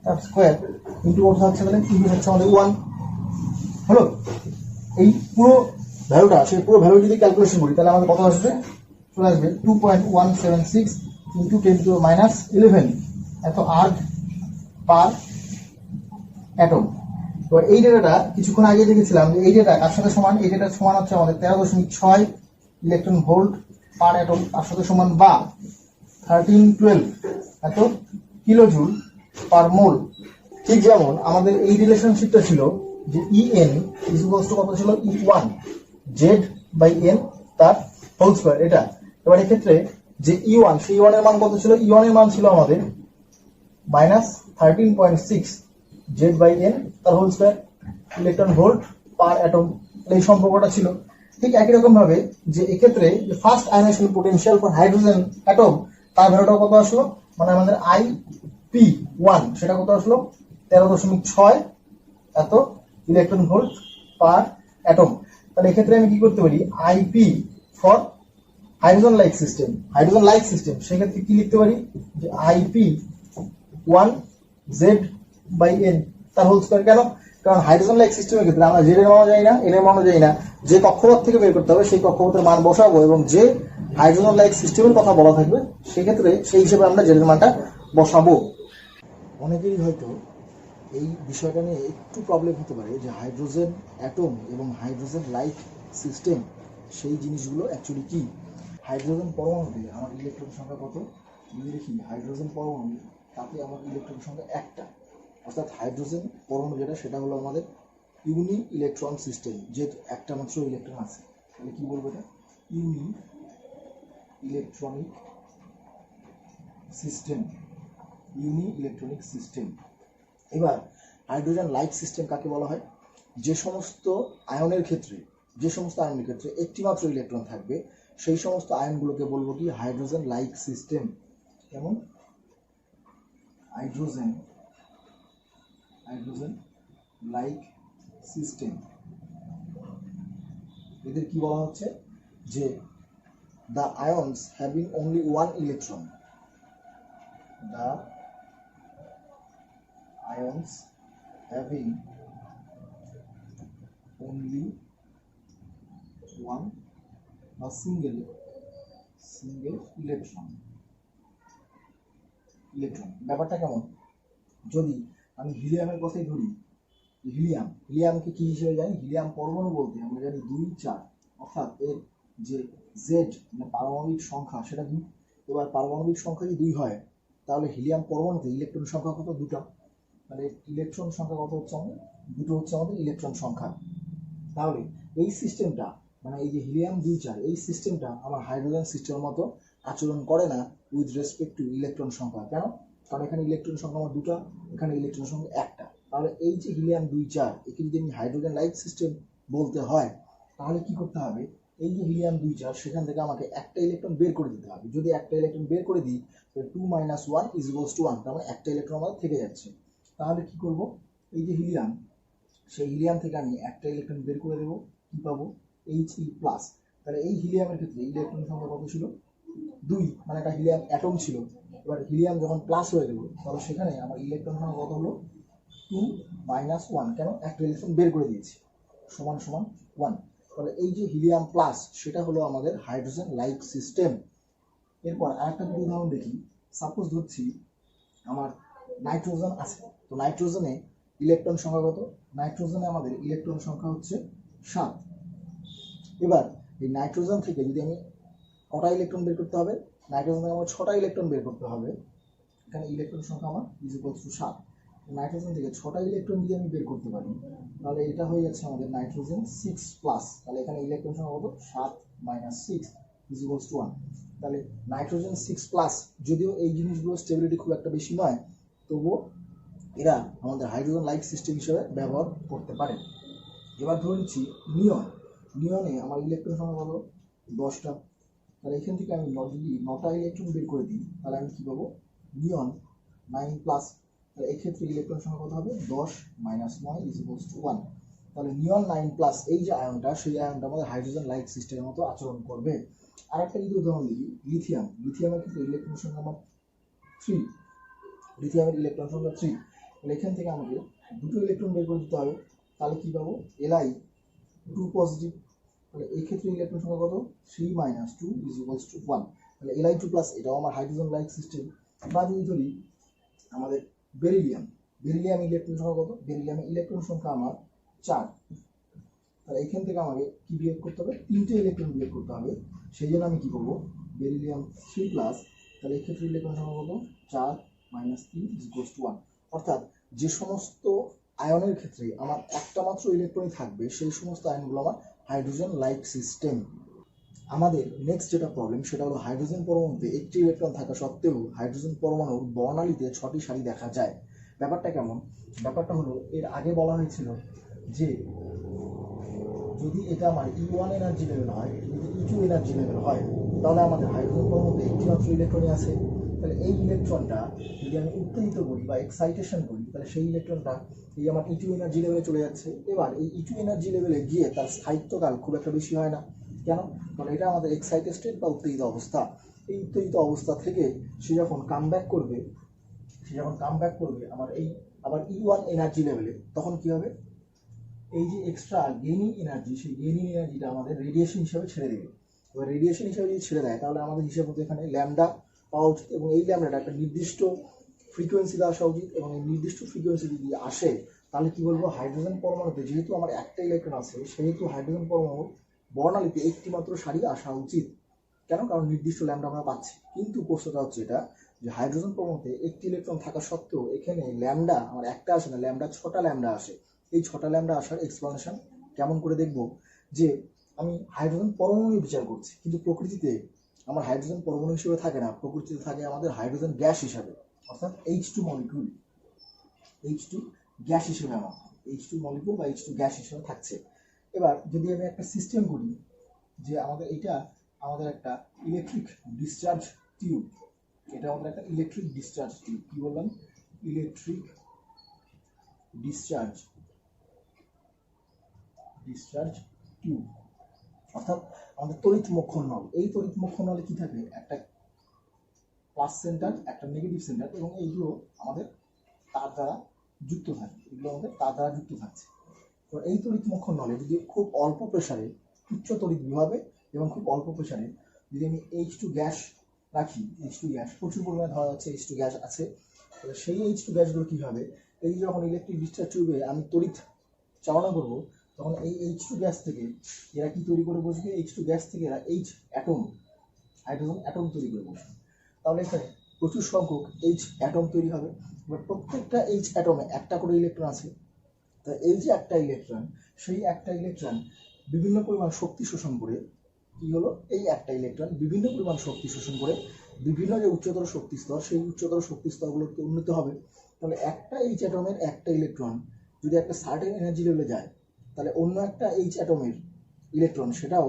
তার স্কোয়ার ইন্টু কত হচ্ছে? তাহলে ইন্টু হচ্ছে আমাদের 1 হলো। এই পুরো ভ্যালুটা, সেই পুরো ভ্যালু যদি ক্যালকুলেশন করি তাহলে আমাদের কত আসবে? চলে আসবে 2.176 ইন্টু 10⁻11 এত আর্গ পার অ্যাটম। তো এই ডেটাটা কিছুক্ষণ আগে দেখেছিলাম যে এই ডেটা কার সাথে সমান? এই ডেটার সমান হচ্ছে আমাদের 13.6 ইলেকট্রন ভোল্ট পার অ্যাটম, তার সাথে সমান বা 1312 এত কিলোজুল পার মোল। ঠিক যেমন আমাদের এই রিলেশনশিপটা ছিল যে EN ইকুয়ালস টু কত ছিল? E1 Z/N তার হোল স্কয়ার এটা। এবার এক্ষেত্রে যে E1, সেই E1 এর মান কত ছিল? E1 এর মান ছিল আমাদের -13.6 Z/N তার whole square electron volt per atom. এই সম্পর্কটা ছিল। ঠিক একই রকম ভাবে যে এক্ষেত্রে যে first ionisation potential for hydrogen atom তার ভ্যালুটা কত আসলো? মানে আমাদের IP1 সেটা কত আসলো? 13.6 এত ইলেকট্রন ভোল্ট পার অ্যাটম। তাহলে এক্ষেত্রে আমি কি করতে পারি? IP for hydrogen like system, hydrogen like system, সেক্ষেত্রে কি লিখতে পারি? যে IP1 Z/N তার হোল স্কয়ার। কেন? কারণ হাইড্রোজেন লাইক সিস্টেমের ক্ষেত্রে আমরা জেড এর মানও জানি না, এন এর মানও জানি না। যে কক্ষপথ থেকে বের করতে হবে সেই কক্ষপথের মান বসাবো এবং যে হাইড্রোজেন লাইক সিস্টেমের কথা বলা থাকবে সেক্ষেত্রে সেই হিসেবে আমরা জেড এর মানটা বসাবো। অনেকেরই হয়তো এই বিষয়টা নিয়ে একটু প্রবলেম হতে পারে যে হাইড্রোজেন অ্যাটম এবং হাইড্রোজেন লাইক সিস্টেম সেই জিনিসগুলো অ্যাকচুয়ালি কি। হাইড্রোজেন পরমাণুতে আমার ইলেকট্রন সংখ্যা কত? যদি দেখি হাইড্রোজেন পরমাণু, তাতে আমার ইলেকট্রন সংখ্যা একটা, অর্থাৎ হাইড্রোজেন পরমাণু যেটা সেটা হলো আমাদের ইউনি ইলেকট্রন সিস্টেম, যে একটা মাত্র ইলেকট্রন আছে। তাহলে কি বলবো এটা? ইউনি ইলেকট্রনিক সিস্টেম, ইউনি ইলেকট্রনিক সিস্টেম। এবার হাইড্রোজেন লাইক সিস্টেম কাকে বলা হয়? যে সমস্ত আয়নের ক্ষেত্রে একটি মাত্র ইলেকট্রন থাকবে সেই সমস্ত আয়নগুলোকে বলবো কি? Hydrogen like system. যেমন হাইড্রোজেন লাইক সিস্টেম, এদের কি বলা হচ্ছে? যে the ions having only one electron, the ions having only one বা single electron। ব্যাপারটা কেমন? যদি আমি হিলিয়ামের কথাই ধরি, হিলিয়ামকে কি হিসেবে জানি? হিলিয়াম পরমাণু বলতে আমরা জানি 2, 4, অর্থাৎ এর যে জেড মানে পারমাণবিক সংখ্যা সেটা 2। এবার পারমাণবিক সংখ্যা যদি 2 হয় তাহলে হিলিয়াম পরমাণুতে ইলেকট্রন সংখ্যা কত? 2টা। মানে ইলেকট্রন সংখ্যা কত হচ্ছে আমাদের? 2টো হচ্ছে আমাদের ইলেকট্রন সংখ্যা। তাহলে এই সিস্টেমটা মানে এই যে হিলিয়াম 2, 4 এই সিস্টেমটা আমার হাইড্রোজেন সিস্টেমের মতো আচরণ করে না উইথ রেসপেক্ট টু ইলেকট্রন সংখ্যা। কেন? কারণ এখানে ইলেকট্রন সংখ্যা আমার 2টা, এখানে ইলেকট্রন সংখ্যা 1টা। তাহলে এই যে হিলিয়াম 2, 4 একে যদি আমি হাইড্রোজেন লাইক সিস্টেম বলতে হয় তাহলে কি করতে হবে? এই যে হিলিয়াম 2, 4 সেখান থেকে আমাকে একটা ইলেকট্রন বের করে দিতে হবে। যদি একটা ইলেকট্রন বের করে দিই তাহলে 2 - 1 = 1, তার মানে একটা ইলেকট্রন আমাদের থেকে যাচ্ছে। তাহলে কি করব? এই যে হিলিয়াম, সেই হিলিয়াম থেকে আমি একটা ইলেকট্রন বের করে দেবো, কি পাবো? He+। তাহলে এই হিলিয়ামের ক্ষেত্রে ইলেকট্রন সংখ্যা কত ছিল? 2, মানে একটা হিলিয়াম অ্যাটম ছিল। এবার হিলিয়াম যখন প্লাস হয়ে গেল তাহলে সেখানে আমার ইলেকট্রন সংখ্যা কত হলো? 2 - 1, কেন? একটা ইলেকট্রন বের করে দিয়েছি, সমান 1। তাহলে এই যে হিলিয়াম প্লাস সেটা হলো আমাদের হাইড্রোজেন লাইক সিস্টেম। এরপর আরেকটা উদাহরণ দেখি। সাপোজ ধরছি আমার নাইট্রোজেন আছে, তো নাইট্রোজেনে ইলেকট্রন সংখ্যা কত? নাইট্রোজেনে আমাদের ইলেকট্রন সংখ্যা হচ্ছে 7। এবার এই নাইট্রোজেন থেকে যদি আমি কটা ইলেকট্রন বের করতে হবে? নাইট্রোজেন থেকে আমার 6টা ইলেকট্রন বের করতে হবে। এখানে ইলেকট্রন সংখ্যা আমার = 7। নাইট্রোজেন থেকে 6টা ইলেকট্রন যদি আমি বের করতে পারি তাহলে এটা হয়ে যাচ্ছে আমাদের নাইট্রোজেন 6+। তাহলে এখানে ইলেকট্রন সংখ্যা কত? 7 - 6 = 1। তাহলে নাইট্রোজেন 6+, যদিও এই জিনিসগুলো স্টেবিলিটি খুব একটা বেশি নয়, তবুও এরা আমাদের হাইড্রোজেন লাইক সিস্টেম হিসেবে ব্যবহার করতে পারে। এবার ধরে নিচ্ছি নিয়ন, নিয়নে আমার ইলেকট্রন সংখ্যা কত 10টা, তাহলে এখান থেকে আমি যদি 9টা ইলেকট্রন বের করে দিই তাহলে আমি কী পাবো নিয়ন 9+, তাহলে এক্ষেত্রে ইলেকট্রন সংখ্যা কত হবে 10 - 9 = 1। তাহলে নিয়ন 9+, এই যে আয়নটা সেই আয়নটা আমাদের হাইড্রোজেন লাইক সিস্টেমের মতো আচরণ করবে। আর একটা যদি উদাহরণ দিই লিথিয়াম, লিথিয়ামের ক্ষেত্রে ইলেকট্রন সংখ্যা আমার 3, লিথিয়ামের ইলেকট্রন সংখ্যা 3, তাহলে এখান থেকে আমাকে দুটো ইলেকট্রন বের করে দিতে হবে, তাহলে কী পাবো Li2+, তাহলে এই ক্ষেত্রে ইলেকট্রন সংখ্যা কত 3 - 2 = 1, তাহলে Li2+, এটাও আমার হাইড্রোজেন লাইক সিস্টেম। বা যদি ধরি আমাদের বেরিলিয়াম, বেরিলিয়াম ইলেকট্রন সংখ্যা কত, বেরিলিয়ামের ইলেকট্রন সংখ্যা আমার 4, তাহলে এখান থেকে আমাকে কি বিয়োগ করতে হবে 3টে ইলেকট্রন বিয়োগ করতে হবে, সেই জন্য আমি কি করবো বেরিলিয়াম 3+, তাহলে এক্ষেত্রে ইলেকট্রন সংখ্যা কত 4 - 3 = 1। অর্থাৎ যে সমস্ত আয়নের ক্ষেত্রে আমার একটা মাত্র ইলেকট্রনই থাকবে সেই সমস্ত আয়নগুলো আমার হাইড্রোজেন লাইক সিস্টেম। আমাদের নেক্সট যেটা প্রবলেম সেটা হলো হাইড্রোজেন পরমাণুতে একটি ইলেকট্রন থাকা সত্ত্বেও হাইড্রোজেন পরমাণুর বর্ণালীতে 6টি সারি দেখা যায়। ব্যাপারটা কেমন, ব্যাপারটা হলো এর আগে বলা হয়েছিল যে যদি এটা আমার E1 এনার্জি লেভেল হয়, যদি E2 এনার্জি লেভেল হয়, তাহলে আমাদের হাইড্রোজেন পরমাণুতে একটি মাত্র ইলেকট্রনই আছে। তাহলে এই ইলেকট্রনটা যদি আমি উত্তেজিত করি বা এক্সাইটেশন করি তাহলে সেই ইলেকট্রনটা এই আমার E2 এনার্জি লেভেলে চলে যাচ্ছে। এবার এই E2 এনার্জি লেভেলে গিয়ে তার স্থায়িত্বকাল খুব একটা বেশি হয় না। কেন, কারণ এটা আমাদের এক্সাইটেড স্টেট বা উত্তেজিত অবস্থা। এই উত্তেজিত অবস্থা থেকে সে যখন কামব্যাক করবে, আমার এই আবার E1 এনার্জি লেভেলে, তখন কি হবে এই যে এক্সট্রা গেইনিং এনার্জি, সেই গেইনিং এনার্জিটা আমাদের রেডিয়েশন হিসাবে ছেড়ে দেবে। এবার রেডিয়েশন হিসাবে যদি ছেড়ে দেয় তাহলে আমাদের হিসাব মতো এখানে ল্যামডা পাওয়া উচিত, এবং এই ল্যামডাটা একটা নির্দিষ্ট ফ্রিকোয়েন্সিতে আসা উচিত, এবং এই নির্দিষ্ট ফ্রিকোয়েন্সি যদি আসে তাহলে কি বলবো হাইড্রোজেন পরমাণুতে যেহেতু আমার একটা ইলেকট্রন আছে সেহেতু হাইড্রোজেন পরমাণুর বর্ণালীতে একটি মাত্র সারি আসা উচিত। কেন, কারণ নির্দিষ্ট ল্যামডা আমরা পাচ্ছি। কিন্তু প্রশ্নটা হচ্ছে এটা যে হাইড্রোজেন পরমাণুতে একটি ইলেকট্রন থাকা সত্ত্বেও এখানে ল্যামডা আমার একটা আসে না, ল্যামডা 6টা ল্যামডা আসে। এই 6টা ল্যামডা আসার এক্সপ্লানেশন কেমন করে দেখব, যে আমি হাইড্রোজেন পরমাণু বিচার করছি কিন্তু প্রকৃতিতে আমার হাইড্রোজেন পরমাণু হিসেবে থাকে না, প্রকৃতিতে থাকে আমাদের হাইড্রোজেন গ্যাস হিসাবে, অর্থাৎ H2 মলিকিউল, H2 গ্যাস হিসেবে আমার H2 মলিকিউল বা H2 গ্যাস হিসেবে থাকছে। এবার যদি আমি একটা সিস্টেম করি যে এটা আমাদের একটা ইলেকট্রিক ডিসচার্জ টিউব, এটা আমাদের একটা ইলেকট্রিক ডিসচার্জ টিউব, কি বললাম ইলেকট্রিক ডিসচার্জ টিউব, অর্থাৎ আমাদের তড়িৎ মোক্ষণ নল। এই তড়িৎ মোক্ষণ নলে কি থাকে, একটা প্লাস সেন্টার একটা নেগেটিভ সেন্টার, এবং এইগুলো আমাদের তার দ্বারা যুক্ত থাকে, এগুলো আমাদের তার দ্বারা যুক্ত থাকছে। তো এই তড়িৎ মোক্ষণ নলে যদি খুব অল্প প্রেসারে উচ্চ তড়িৎ বিভাবে এবং খুব অল্প প্রেসারে যদি আমি H2 গ্যাস রাখি, H2 গ্যাস প্রচুর পরিমাণে ধরা যাচ্ছে H2 গ্যাস আছে, তাহলে সেই H2 গ্যাসগুলো কী হবে, এই যখন ইলেকট্রিক ডিসচার্জ টিউবে আমি তড়িৎ চালনা করব তখন এই H2 গ্যাস থেকে এরা কি তৈরি করে বসবে, H2 গ্যাস থেকে এরা H অ্যাটম, হাইড্রোজেন অ্যাটম তৈরি করে বসবে। তাহলে এখানে প্রচুর সংখ্যক H অ্যাটম তৈরি হবে। এবার প্রত্যেকটা H অ্যাটমে একটা করে ইলেকট্রন আছে, তা এই যে একটা ইলেকট্রন, সেই একটা ইলেকট্রন বিভিন্ন পরিমাণ শক্তি শোষণ করে, কি হলো এই একটা ইলেকট্রন বিভিন্ন পরিমাণ শক্তি শোষণ করে বিভিন্ন যে উচ্চতর শক্তি স্তর, সেই উচ্চতর শক্তি স্তরগুলোতে উন্নীত হবে। তাহলে একটা H অ্যাটমের একটা ইলেকট্রন যদি একটা সার্টেন এনার্জি লেভেলে যায়, তাহলে অন্য একটা H অ্যাটমের ইলেকট্রন সেটাও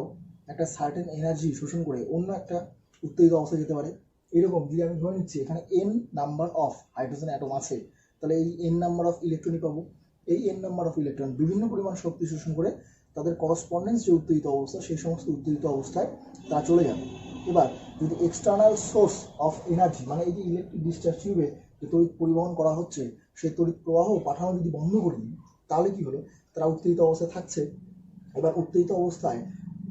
একটা সার্টেন এনার্জি শোষণ করে অন্য একটা উত্তেজিত অবস্থায় যেতে পারে। এরকম যদি আমি ধরে নিচ্ছি এখানে n number of hydrogen atom আছে, তাহলে এই n নাম্বার অফ ইলেকট্রনই পাবো। এই n নাম্বার অফ ইলেকট্রন বিভিন্ন পরিমাণ শক্তি শোষণ করে তাদের করসপন্ডেন্স যে উত্তেজিত অবস্থা, সেই সমস্ত উত্তেজিত অবস্থায় তা চলে যাবে। এবার যদি এক্সটার্নাল সোর্স অফ এনার্জি, মানে এই যে ইলেকট্রিক ডিসচার্জ টিউবে যে তড়িৎ পরিবহন করা হচ্ছে সেই তড়িৎ প্রবাহ পাঠানো যদি বন্ধ করে দিই, তাহলে কি হলো, তারা উত্তেজিত অবস্থায় থাকছে। এবার উত্তেজিত অবস্থায়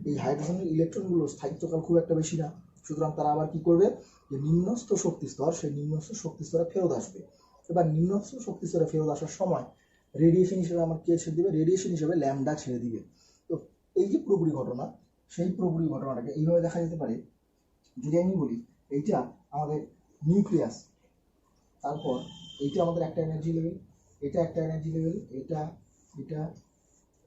এই হাইড্রোজেনের ইলেকট্রনগুলোর স্থায়িত্বকাল খুব একটা বেশি না, সুতরাং তারা আবার কি করবে, যে নিম্নস্থ শক্তি স্তর, সেই নিম্নস্থ শক্তি স্তরে ফেরত আসবে। এবার নিম্নস্থ শক্তি স্তরে ফেরত আসার সময় রেডিয়েশন হিসেবে আমার কে ছেড়ে দিবে, রেডিয়েশন হিসেবে ল্যামডা ছেড়ে দিবে। তো এই যে পুরোপুরি ঘটনা, সেই পুরোপুরি ঘটনাটাকে এইভাবে দেখা যেতে পারে, যদি আমি বলি এইটা আমাদের নিউক্লিয়াস, তারপর এইটা আমাদের একটা এনার্জি লেভেল, এটা একটা এনার্জি লেভেল, এটা এটা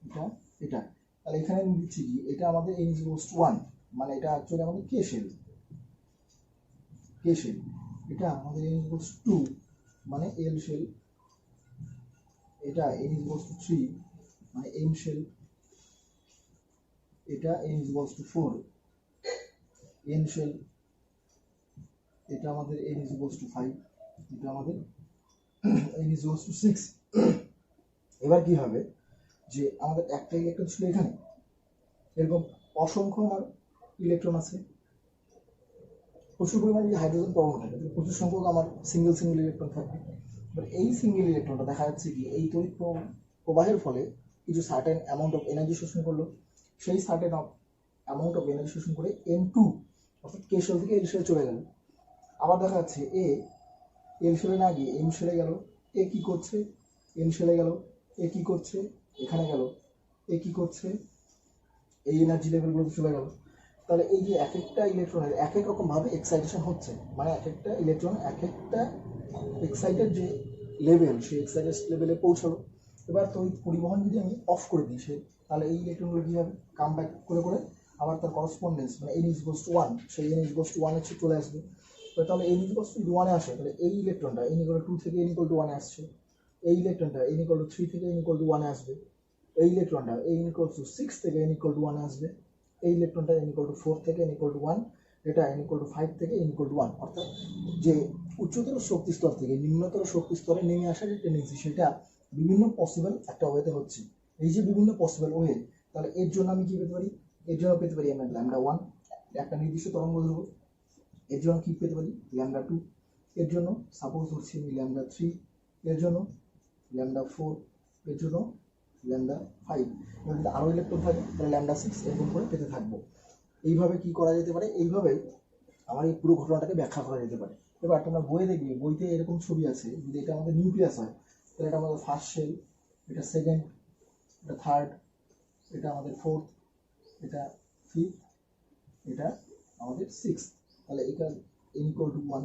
এটা এটা, তাহলে এখানে আমি দিচ্ছি কি, এটা আমাদের n=1, মানে এটা অ্যাকচুয়ালি আমাদের কে শেল, এটা আমাদের n=2, মানে L শেল, এটা n is equals to 3 মানে n শেল, এটা n is equals to 4 n shell, এটা আমাদের n is equals to 5, এটা আমাদের n is equals to 6। এবার কি হবে যে আমাদের একটা ইলেকট্রন ছিল এখানে, এরকম অসংখ্য আমার ইলেকট্রন আছে, প্রচুর পরিমাণে যে হাইড্রোজেন পরমাণু থাকে প্রচুর সংখ্যক আমার সিঙ্গেল ইলেকট্রন থাকবে। এবার এই সিঙ্গেল ইলেকট্রনটা দেখা যাচ্ছে কি এই তড়িৎ প্রবাহের ফলে কিছু সার্টেন অ্যামাউন্ট অফ এনার্জি শোষণ করলো, সেই সার্টেন অ্যামাউন্ট অফ এনার্জি শোষণ করে N2 অর্থাৎ কে শেল থেকে এল শেলে চলে গেল। আবার দেখা যাচ্ছে এ এল শেলে না গিয়ে এম শেলে গেল, এ কি করছে এন শেলে গেল, এ কি করছে এখানে গেল, এ কি করছে এই এনার্জি লেভেলগুলোতে চলে গেল। তাহলে এই যে এক একটা ইলেকট্রনের এক এক রকম ভাবে এক্সাইটেশন হচ্ছে, মানে এক একটা ইলেকট্রন এক একটা এক্সাইটেড যে লেভেল সেই এক্সাইটেড লেভেলে পৌঁছালো। এবার তড়িৎ পরিবহন যদি আমি অফ করে দিই তাহলে এই ইলেকট্রনগুলো কী হবে কাম ব্যাক করে করে আবার তার করসপন্ডেন্স মানে n is equals to 1 সেই n is equals to 1 এর চলে আসবে। তাহলে n is equals to 1 এ আসে, তাহলে এই ইলেকট্রনটা n equal to 2 থেকে n equal to 1 এ আসছে, এই ইলেকট্রনটা n equal to 3 থেকে n equal to 1 এ আসবে, এই ইলেকট্রনটা n equal to 6 থেকে n equal to 1 এ আসবে, এই ইলেকট্রনটা n equal to 4 থেকে n equal to 1, এটা n equal to 5 থেকে n equal to 1। অর্থাৎ যে উচ্চতর শক্তি স্তর থেকে নিম্নতর শক্তি স্তরে নেমে আসার যে টেন্ডেন্সি সেটা বিভিন্ন পসিবল একটা ওয়েতে হচ্ছে। এই যে বিভিন্ন পসিবল ওয়ে, তাহলে এর জন্য আমি কি পেতে পারি, এর জন্য পেতে পারি আমরা λ1 একটা নির্দিষ্ট তরঙ্গ ধরবো, এর জন্য কি পেতে পারি λ2, এর জন্য সাপোজ ধরছি আমি λ3, এর জন্য λ4, এর জন্য λ5, যদি আরও ইলেকট্রন থাকে তাহলে λ6 এরকম করে পেতে থাকবো। এইভাবে কি করা যেতে পারে, এইভাবে আমার এই পুরো ঘটনাটাকে ব্যাখ্যা করা যেতে পারে। এবার তোমরা বইয়ে দেখবে, বইতে এরকম ছবি আছে, যদি এটা আমাদের নিউক্লিয়াস হয় তাহলে এটা আমাদের ফার্স্ট শেল, এটা সেকেন্ড, এটা থার্ড, এটা আমাদের ফোর্থ, এটা ফিফথ, এটা আমাদের সিক্স। তাহলে এটা n equal to 1,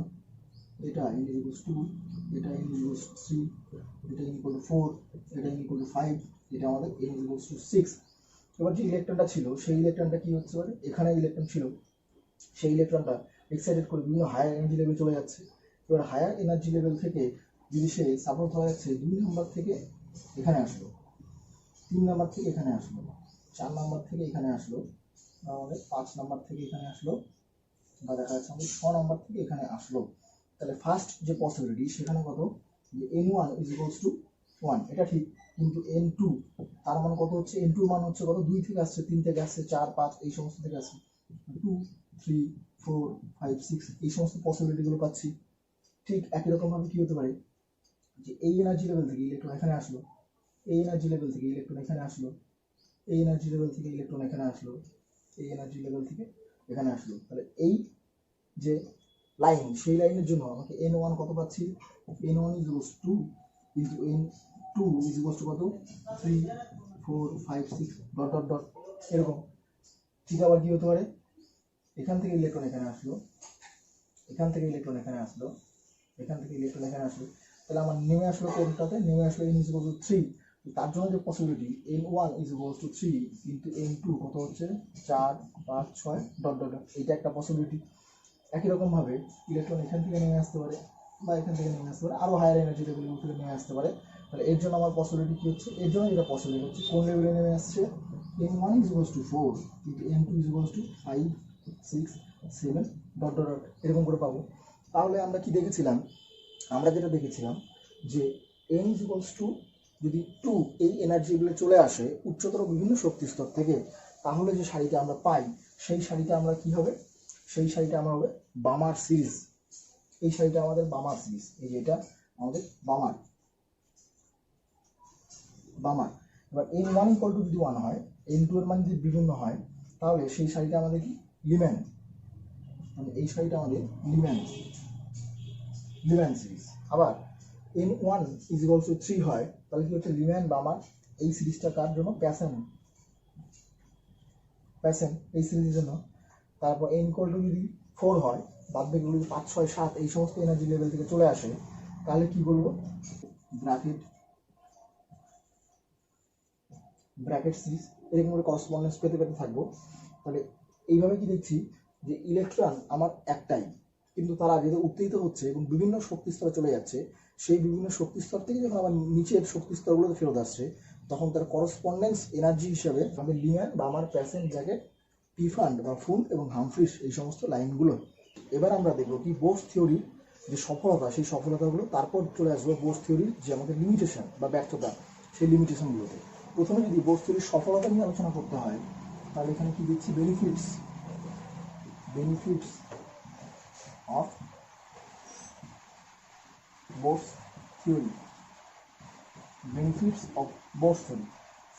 এটা n equals to 2, এটা n equals to 3, এটা n equal to 4, এটা n equal to 5, এটা আমাদের n equals to 6। এবার যে ইলেকট্রনটা ছিল সেই ইলেকট্রনটা কি হচ্ছে মানে এখানে ইলেকট্রন ছিল, সেই ইলেকট্রনটা এক্সাইটেড করে বিভিন্ন হায়ার এনার্জি লেভেল চলে যাচ্ছে। এবার হায়ার এনার্জি লেভেল থেকে যদি সে সাপোর্ট ধরা যাচ্ছে 2 নম্বর থেকে এখানে আসলো, 3 নম্বর থেকে এখানে আসলো, 4 নম্বর থেকে এখানে আসলো, আমাদের 5 নম্বর থেকে এখানে আসলো, বা দেখা যাচ্ছে আমাদের 6 নম্বর থেকে এখানে আসলো। তাহলে ফার্স্ট যে পসিবিলিটি সেখানে কত যে n1 is equals to 1, এটা ঠিক, কিন্তু n2 তার মান কত হচ্ছে, n2 মান হচ্ছে কত 2 থেকে আসছে, 3 থেকে আসছে, 4 5 এই সমস্ত থেকে আসছে, 2 3 4 5 6 এই সমস্ত পসিবিলিটিগুলো পাচ্ছি। ঠিক একই রকমভাবে কী হতে পারে যে এই এনার্জি লেভেল থেকে ইলেকট্রন এখানে আসলো, এই এনার্জি লেভেল থেকে ইলেকট্রন এখানে আসলো, এই এনার্জি লেভেল থেকে ইলেকট্রন এখানে আসলো, এই এনার্জি লেভেল থেকে এখানে আসলো। তাহলে এই যে লাইন সেই লাইনের জন্য আমাকে n1 কত পাচ্ছি, n1 is equals to 2 into n2 is equals to কত 3 4 5 6 ডট ডট ডট এরকম। ঠিক আবার কি হতে পারে এখান থেকে ইলেকট্রন এখানে আসলো, এখান থেকে ইলেকট্রন এখানে আসলো, এখান থেকে ইলেকট্রন এখানে আসলো, তাহলে আমার নেমে আসলো কোনটাতে, নেমে আসলো n is equals to 3। তার জন্য যে possibility n1 is equals to 3 কিন্তু n2 কত হচ্ছে 4 5 6 ডট ডট ডট, এটা একটা পসিবিলিটি। একই রকমভাবে ইলেকট্রন এখান থেকে নেমে আসতে পারে বা এখান থেকে নেমে আসতে পারে, আরও হায়ার এনার্জি লেভেলগুলো থেকে নেমে আসতে পারে। তাহলে এর জন্য আমার পসিবিলিটি কী হচ্ছে, এর জন্য যেটা পসিবিলিটি হচ্ছে কোন লেভেলে নেমে আসছে n1 is equals to 4 কিন্তু n2 is equals to 5 6 7 dot dot dot এরকম করে পাবো। তাহলে আমরা কি দেখেছিলাম, আমরা যেটা দেখেছিলাম যে n is equals to যদি 2 এই এনার্জিগুলো চলে আসে উচ্চতর বিভিন্ন শক্তি স্তর থেকে, তাহলে যে শাড়িটা আমরা পাই সেই শাড়িটা আমরা কি হবে, সেই শাড়িটা আমার হবে বামার সিরিজ। এই শাড়িটা আমাদের বামার সিরিজ, এই যে এটা আমাদের বামার বামার। এবার n1 equal to যদি 1 হয়, n2 এর মান যদি বিভিন্ন হয় তাহলে সেই শাড়িটা আমাদের কি লিম্যান, মানে এই শাড়িটা আমাদের লিম্যান সিরিজ। আবার n1 is equal to 3 হয় তাহলে কি হচ্ছে লিম্যান বামার, এই সিরিজটা কার জন্য প্যাসেন এই সিরিজের জন্য। তারপর n equal to যদি 4 হয়, বাদবাকিগুলো যদি 5 6 7 এই সমস্ত এনার্জি লেভেল থেকে চলে আসে তাহলে কি বলবো ব্র্যাকেট সিরিজ, এরকম করে করসপন্ডেন্স পেতে পেতে থাকবো। তাহলে এইভাবে কি দেখছি যে ইলেকট্রন আমার একটাই, কিন্তু তারা যেহেতু উত্তেজিত হচ্ছে এবং বিভিন্ন শক্তি স্তরে চলে যাচ্ছে, সেই বিভিন্ন শক্তি স্তর থেকে যখন আবার নিচের শক্তি স্তরগুলোতে ফেরত আসছে, তখন তার করসপন্ডেন্স এনার্জি হিসাবে আমি লিম্যান বা আমার প্যাসেন্ট জ্যাকেট, টিফান্ড বা ফুন এবং হামফ্রিস এই সমস্ত লাইনগুলো। এবার আমরা দেখবো কি বোস থিওরির যে সফলতা, সেই সফলতাগুলো, তারপর চলে আসবো বোস থিওরির যে আমাদের লিমিটেশন বা ব্যর্থতা, সেই লিমিটেশনগুলোতে। প্রথমে যদি বোস থিওরির সফলতা নিয়ে আলোচনা করতে হয়, তাহলে এখানে কি দিচ্ছি, benefits of Bose theory.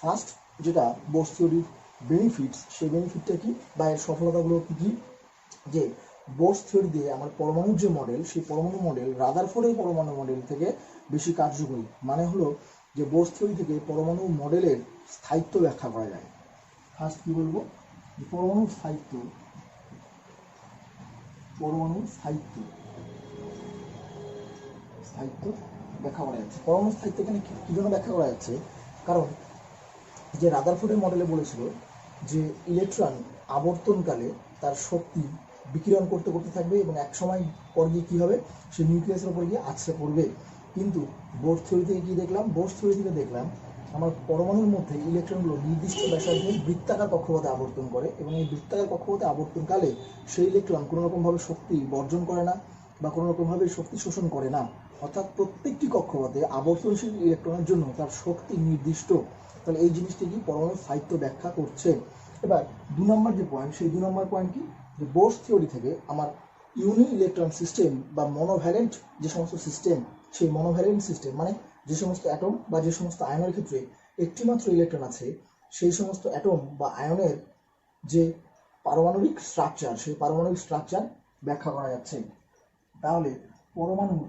First যেটা বোস থিওরির বেনিফিটস, সেই বেনিফিটটা কি বা এর সফলতাগুলো কি কি, যে বোস থিওরি দিয়ে আমার পরমাণুর যে মডেল, সেই পরমাণু মডেল রাদারফোর্ডের পরমাণু মডেল থেকে বেশি কার্যকরী। মানে হলো যে বোস থিওরি থেকে পরমাণু মডেলের স্থায়িত্ব ব্যাখ্যা করা যায়। ফার্স্ট কি বলবো, পরমাণুর স্থায়িত্ব ব্যাখ্যা করা যাচ্ছে। পরমাণু স্থায়িত্ব এখানে কি জন্য ব্যাখ্যা করা যাচ্ছে, কারণ যে রাদারফোর্ডের মডেলে বলেছিল যে ইলেকট্রন আবর্তনকালে তার শক্তি বিকিরণ করতে করতে থাকবে এবং এক সময় পর গিয়ে কী হবে, সে নিউক্লিয়াসের উপর গিয়ে আছড়ে পড়বে। কিন্তু বোস থিওরি থেকে কী দেখলাম, আমার পরমাণুর মধ্যে ইলেকট্রনগুলো নির্দিষ্ট ব্যাসার্ধে বৃত্তাকার কক্ষপথে আবর্তন করে এবং এই বৃত্তাকার কক্ষপথে আবর্তনকালে সেই ইলেকট্রন কোনো রকমভাবে শক্তি বর্জন করে না বা কোনো রকমভাবে শক্তি শোষণ করে না। অর্থাৎ প্রত্যেকটি কক্ষপথে আবর্তনশীল ইলেকট্রনের জন্য তার শক্তি নির্দিষ্ট। তাহলে এই জিনিসটি কি পরমাণুর স্থায়িত্ব ব্যাখ্যা করছে। এবার 2 নম্বর যে পয়েন্ট, সেই 2 নম্বর পয়েন্ট কি, যে বোস থিওরি থেকে আমার ইউনি ইলেকট্রন সিস্টেম বা মনোভ্যালেন্ট যে সমস্ত সিস্টেম, সেই মনোভ্যালেন্ট সিস্টেম মানে যে সমস্ত অ্যাটম বা যে সমস্ত আয়নের ক্ষেত্রে একটিমাত্র ইলেকট্রন আছে, সেই সমস্ত অ্যাটম বা আয়নের যে পারমাণবিক স্ট্রাকচার, সেই পারমাণবিক স্ট্রাকচার ব্যাখ্যা করা যাচ্ছে। তাহলে পরমাণুর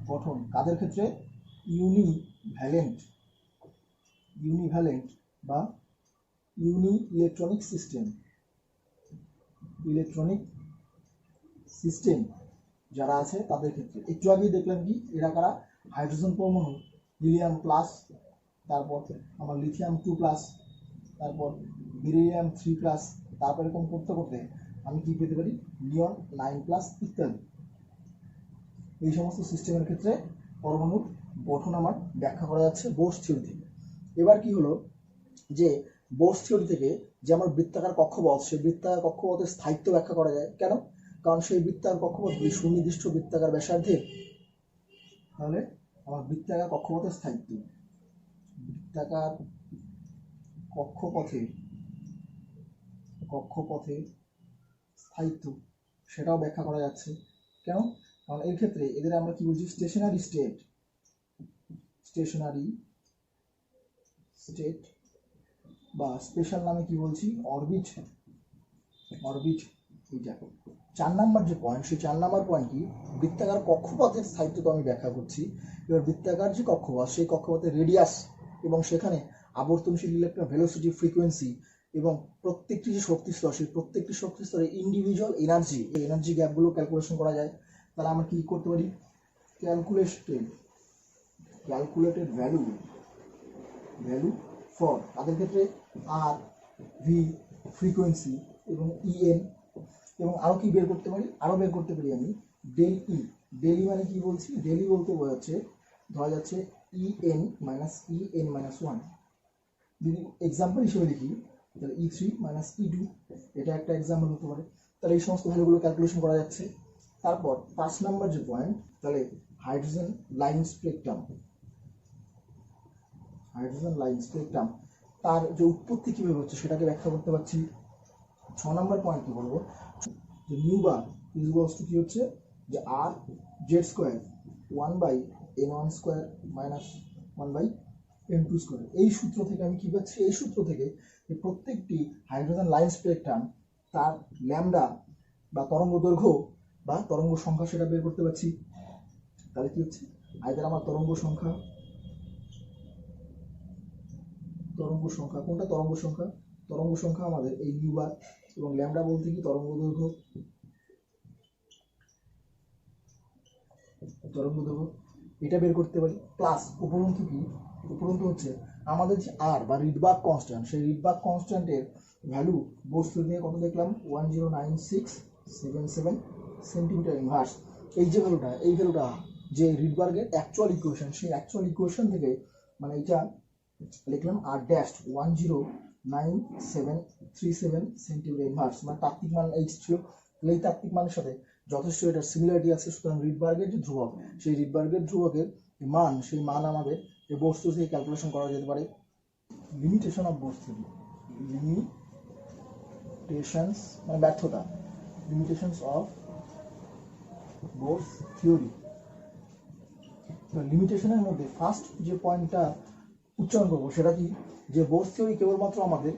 গঠন কাদের ক্ষেত্রে, ইউনিভ্যালেন্ট বা ইউনি ইলেকট্রনিক সিস্টেম যারা আছে তাদের ক্ষেত্রে। একটু আগেই দেখলাম কি, এরা কারা, হাইড্রোজেন পরমাণু, হিলিয়াম প্লাস, তারপর আমার লিথিয়াম 2+, তারপর বেরিলিয়াম 3+, তারপর এরকম করতে করতে আমি কি পেতে পারি, নিয়ন 9+ ইত্যাদি। এই সমস্ত সিস্টেমের ক্ষেত্রে পরমাণুর গঠন আমার ব্যাখ্যা করা যাচ্ছে বোস থিওরি থেকে। এবার কি হলো, যে বোস থিওরি থেকে যে আমার বৃত্তাকার কক্ষপথ, সেই বৃত্তাকার কক্ষপথের স্থায়িত্ব ব্যাখ্যা করা যায়। কেন, কারণ সেই বৃত্তাকার কক্ষপথ সুনির্দিষ্ট বৃত্তাকার ব্যাসার্ধের। তাহলে আমার বৃত্তাকার কক্ষপথের স্থায়িত্ব, বৃত্তাকার কক্ষপথের স্থায়িত্ব, সেটাও ব্যাখ্যা করা যাচ্ছে। কেন, কারণ এর ক্ষেত্রে এদের আমরা কি বলছি, স্টেশনারি স্টেট বা স্পেশাল নামে কি বলছি, অরবিট। এইটা 4 নম্বর যে পয়েন্ট, সেই 4 নম্বর পয়েন্ট কি, বৃত্তাকার কক্ষপথের স্থায়িত্ব তো আমি ব্যাখ্যা করছি। এবার বৃত্তাকার যে কক্ষপথ, সেই কক্ষপথের রেডিয়াস এবং সেখানে আবর্তনশীল ইলেকট্রন ভেলোসিটি, ফ্রিকোয়েন্সি এবং প্রত্যেকটি যে শক্তি স্তর, সেই প্রত্যেকটি শক্তি স্তরে ইন্ডিভিজুয়াল এনার্জি, এই এনার্জি গ্যাপগুলো ক্যালকুলেশন করা যায়। তাহলে আমরা কি করতে পারি, ক্যালকুলেটেড ভ্যালু ফর তাদের ক্ষেত্রে আর, ভি, ফ্রিকোয়েন্সি এবং ইএন, এবং আরও কি বের করতে পারি, আমি ডেল ই মানে কি বলছি, ডেল ই বলতে বোঝাচ্ছে, ধরা যাচ্ছে ইএন মাইনাস 1। যদি এক্সাম্পল হিসেবে লিখি, তাহলে E3 মাইনাস E2, এটা একটা এক্সাম্পল হতে পারে। তাহলে এই সমস্ত ভ্যালুগুলো ক্যালকুলেশন করা যাচ্ছে। তারপর 5 নম্বর যে পয়েন্ট, তাহলে হাইড্রোজেন লাইন স্পেকট্রাম, তার যে উৎপত্তি কীভাবে হচ্ছে সেটাকে ব্যাখ্যা করতে পারছি। 6 নম্বর পয়েন্ট কি বলবো, যে নিউ বার ইকুয়ালস টু কি হচ্ছে, যে আর Z square 1/n1² minus 1/n2²। এই সূত্র থেকে আমি কি পাচ্ছি, এই সূত্র থেকে প্রত্যেকটি হাইড্রোজেন লাইন স্পেকট্রাম তার ল্যামডা বা তরঙ্গ দৈর্ঘ্য বা তরঙ্গ সংখ্যা সেটা বের করতে পারছি। তাহলে কি হচ্ছে, আইদার আমার তরঙ্গ সংখ্যা কোনটা, তরঙ্গ সংখ্যা আমাদের এই নিউ বার, এবং ল্যামডা বলতে কি তরঙ্গ দৈর্ঘ্য, এটা বের করতে পারি। প্লাস উপরন্তু হচ্ছে আমাদের যে আর বা রিডবার্গ কনস্ট্যান্ট, সেই রিডবার্গ কনস্ট্যান্টের ভ্যালু বোর্স থিওরি থেকে কত দেখলাম 109,677 সেন্টিমিটার ইনভার্স। এই যে ভ্যালুটা, এই ভ্যালুটা যে রিডবার্গের অ্যাকচুয়াল ইকুয়েশন, সেই অ্যাকচুয়াল ইকুয়েশন থেকে মানে এটা লিখলাম আর ড্যাশ 109,737 সেন্টিমিটার ইনভার্স, মানে তাত্ত্বিক মান এইচ ছিল। এই তাত্ত্বিক মানের সাথে যথেষ্ট এটার সিমিলারিটি আছে। সুতরাং রিডবার্গের যে ধ্রুবক, সেই রিডবার্গের ধ্রুবকের মান, সেই মান আমাদের এই বোর্স থিওরি থেকে ক্যালকুলেশন করা যেতে পারে। Limitation of Bohr's theory, limitations মানে ব্যর্থতা, লিমিটেশনস অফ বোর্স থিওরি। লিমিটেশনের মধ্যে ফার্স্ট যে পয়েন্টটা উচ্চারণ করবো সেটা কি, যে বোর্স থিওরি কেবলমাত্র আমাদের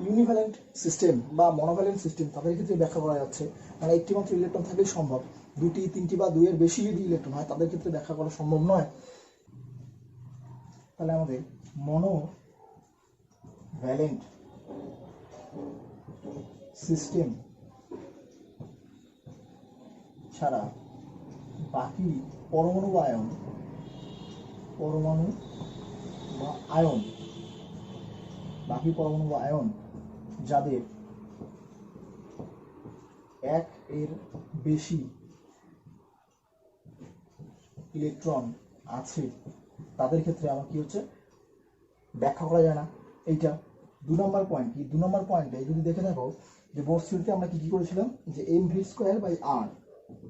ইউনিভ্যালেন্ট সিস্টেম বা মনোভ্যালেন্ট সিস্টেম তাদের ক্ষেত্রে ব্যাখ্যা করা যাচ্ছে, মানে একটি মাত্র ইলেকট্রন থাকলেই সম্ভব। দুটি, তিনটি বা দুইয়ের বেশি যদি ইলেকট্রন হয় তাদের ক্ষেত্রে ব্যাখ্যা করা সম্ভব নয়। তাহলে আমাদের মনোভ্যালেন্ট সিস্টেম ছাড়া বাকি পরমাণু বা আয়ন, পরমাণু বা আয়ন, বাকি পরমাণু বা আয়ন যাদের এক এর বেশি ইলেকট্রন আছে তাদের ক্ষেত্রে আমার কি হচ্ছে, ব্যাখ্যা করা যায় না। এইটা 2 নম্বর পয়েন্ট। কি 2 নম্বর পয়েন্টে যদি দেখে থাকো যে বোর্স থিওরিতে আমরা কি করেছিলাম, যে mv²/r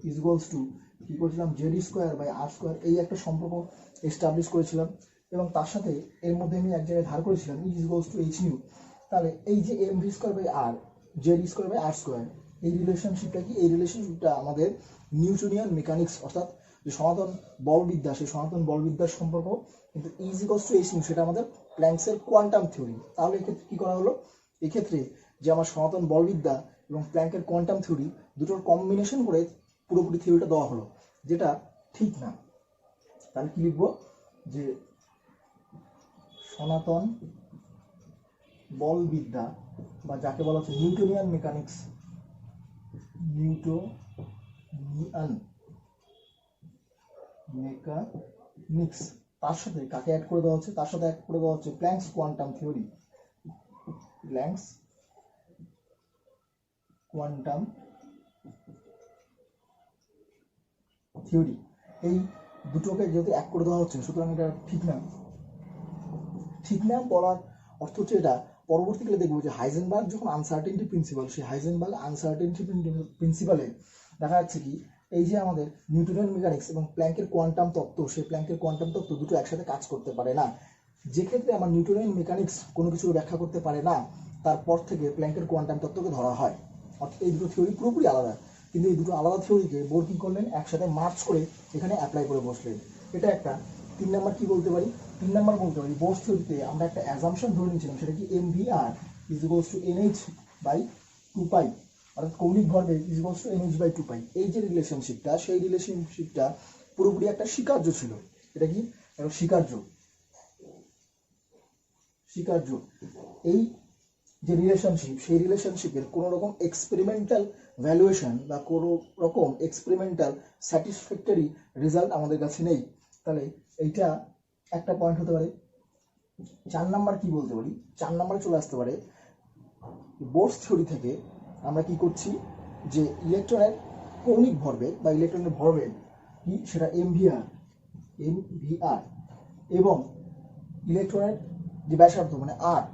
ইজ ইকুয়ালস টু কি করেছিলাম, z²/r², এই একটা সম্পর্ক এস্টাবলিশ করেছিলাম, এবং তার সাথে এর মধ্যে আমি এক জায়গায় ধার করেছিলাম is equals two h new. তাহলে এই যে mv²/r z²/r², এই রিলেশনশিপটা কি, এই রিলেশনশিপটা আমাদের নিউটনিয়ান মেকানিক্স অর্থাৎ যে সনাতন বলবিদ্যা, সেই সনাতন বলবিদ্যার সম্পর্ক, কিন্তু is equals two h new সেটা আমাদের প্ল্যাঙ্কসের কোয়ান্টাম থিওরি। তাহলে এক্ষেত্রে কি করা হলো, এক্ষেত্রে যে আমার সনাতন বলবিদ্যা এবং প্ল্যাঙ্কের কোয়ান্টাম থিওরি দুটোর কম্বিনেশন করে পুরোপুরি থিওরিটা দেওয়া হলো, যেটা ঠিক না। তাহলে কি লিখবো, যে সনাতন বলবিদ্যা বা যাকে বলা হচ্ছে নিউটনিয়ান মেকানিক্স, নিউটনিয়ান মেকানিক্স, তার সাথে কাকে অ্যাড করে দেওয়া হচ্ছে, তার সাথে অ্যাড করে দেওয়া হচ্ছে planks quantum theory, planks quantum theory. এই দুটোকে যেহেতু এক করে দেওয়া হচ্ছে, সুতরাং এটা ঠিক না। ঠিক না বলার অর্থ হচ্ছে এটা পরবর্তীকালে দেখবো যে হাইজেনবার্গ যখন আনসার্টেনটি প্রিন্সিপাল, সেই হাইজেনবার্গ আনসার্টেনটি প্রিন্সিপালে দেখা যাচ্ছে কি, এই যে আমাদের নিউটনিয়ান মেকানিক্স এবং প্ল্যাঙ্কের কোয়ান্টাম তত্ত্ব, সেই প্ল্যাঙ্কের কোয়ান্টাম তত্ত্ব দুটো একসাথে কাজ করতে পারে না। যে ক্ষেত্রে আমার নিউটনিয়ান মেকানিক্স কোনো কিছু ব্যাখ্যা করতে পারে না, তারপর থেকে প্ল্যাঙ্কের কোয়ান্টাম তত্ত্বকে ধরা হয়। অর্থাৎ এই দুটো থিওরি পুরোপুরি আলাদা, কিন্তু এই দুটো আলাদা থিওরিকে বোর কি করলেন, একসাথে মার্চ করে এখানে অ্যাপ্লাই করে বসলেন। এটা একটা। 3 নম্বর কি বলতে পারি, 3 নম্বর বলতে পারি বোর্স থিওরিতে আমরা একটা অ্যাজাম্পশন ধরে নিয়েছিলাম, সেটা কি mvr is equals two nh/2π, অর্থাৎ কৌণিক ভরবেগ ইজ ইকুয়ালস টু nh/2π। এই যে রিলেশনশিপটা, সেই রিলেশনশিপটা পুরোপুরি একটা স্বীকার্য ছিল। এটা কি একটা স্বীকার্য, স্বীকার্য। এই যে রিলেশনশিপ, সেই রিলেশনশিপের কোনো রকম এক্সপেরিমেন্টাল ভ্যালুয়েশন বা কোনো রকম এক্সপেরিমেন্টাল স্যাটিসফ্যাক্টরি রেজাল্ট আমাদের কাছে নেই। তাহলে এইটা একটা পয়েন্ট হতে পারে। 4 নাম্বার কি বলতে পারি, 4 নাম্বারে চলে আসতে পারে বোর্স থিওরি থেকে আমরা কি করছি, যে ইলেকট্রনের কৌণিক ভরবেগ বা ইলেকট্রনের ভরবেগ কি, সেটা mvr এবং ইলেকট্রনের যে ব্যাসার্ধ মানে r,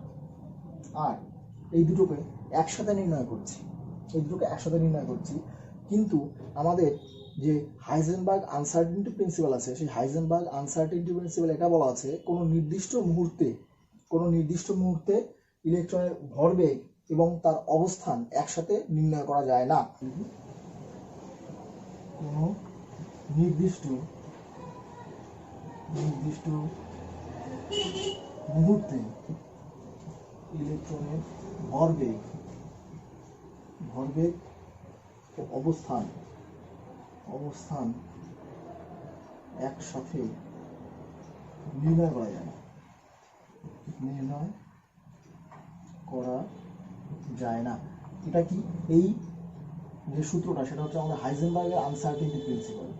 এই দুটোকে একসাথে নির্ণয় করছি, এই দুটোকে একসাথে নির্ণয় করছি। কিন্তু আমাদের যে হাইজেনবার্গ আনসার্টেনটি প্রিন্সিপাল আছে, সেই হাইজেনবার্গ আনসার্টেনটি প্রিন্সিপাল এটা বলা আছে, কোনো নির্দিষ্ট মুহূর্তে ইলেকট্রনের ভরবেগ এবং তার অবস্থান একসাথে নির্ণয় করা যায় না। কোনো নির্দিষ্ট মুহূর্তে ইলেকট্রনের ভরবেগ ও অবস্থান একসাথে নির্ণয় করা যায় না, এটা কি, এই যে সূত্রটা সেটা হচ্ছে আমাদের হাইজেনবার্গের আনসার্টেনটি প্রিন্সিপাল,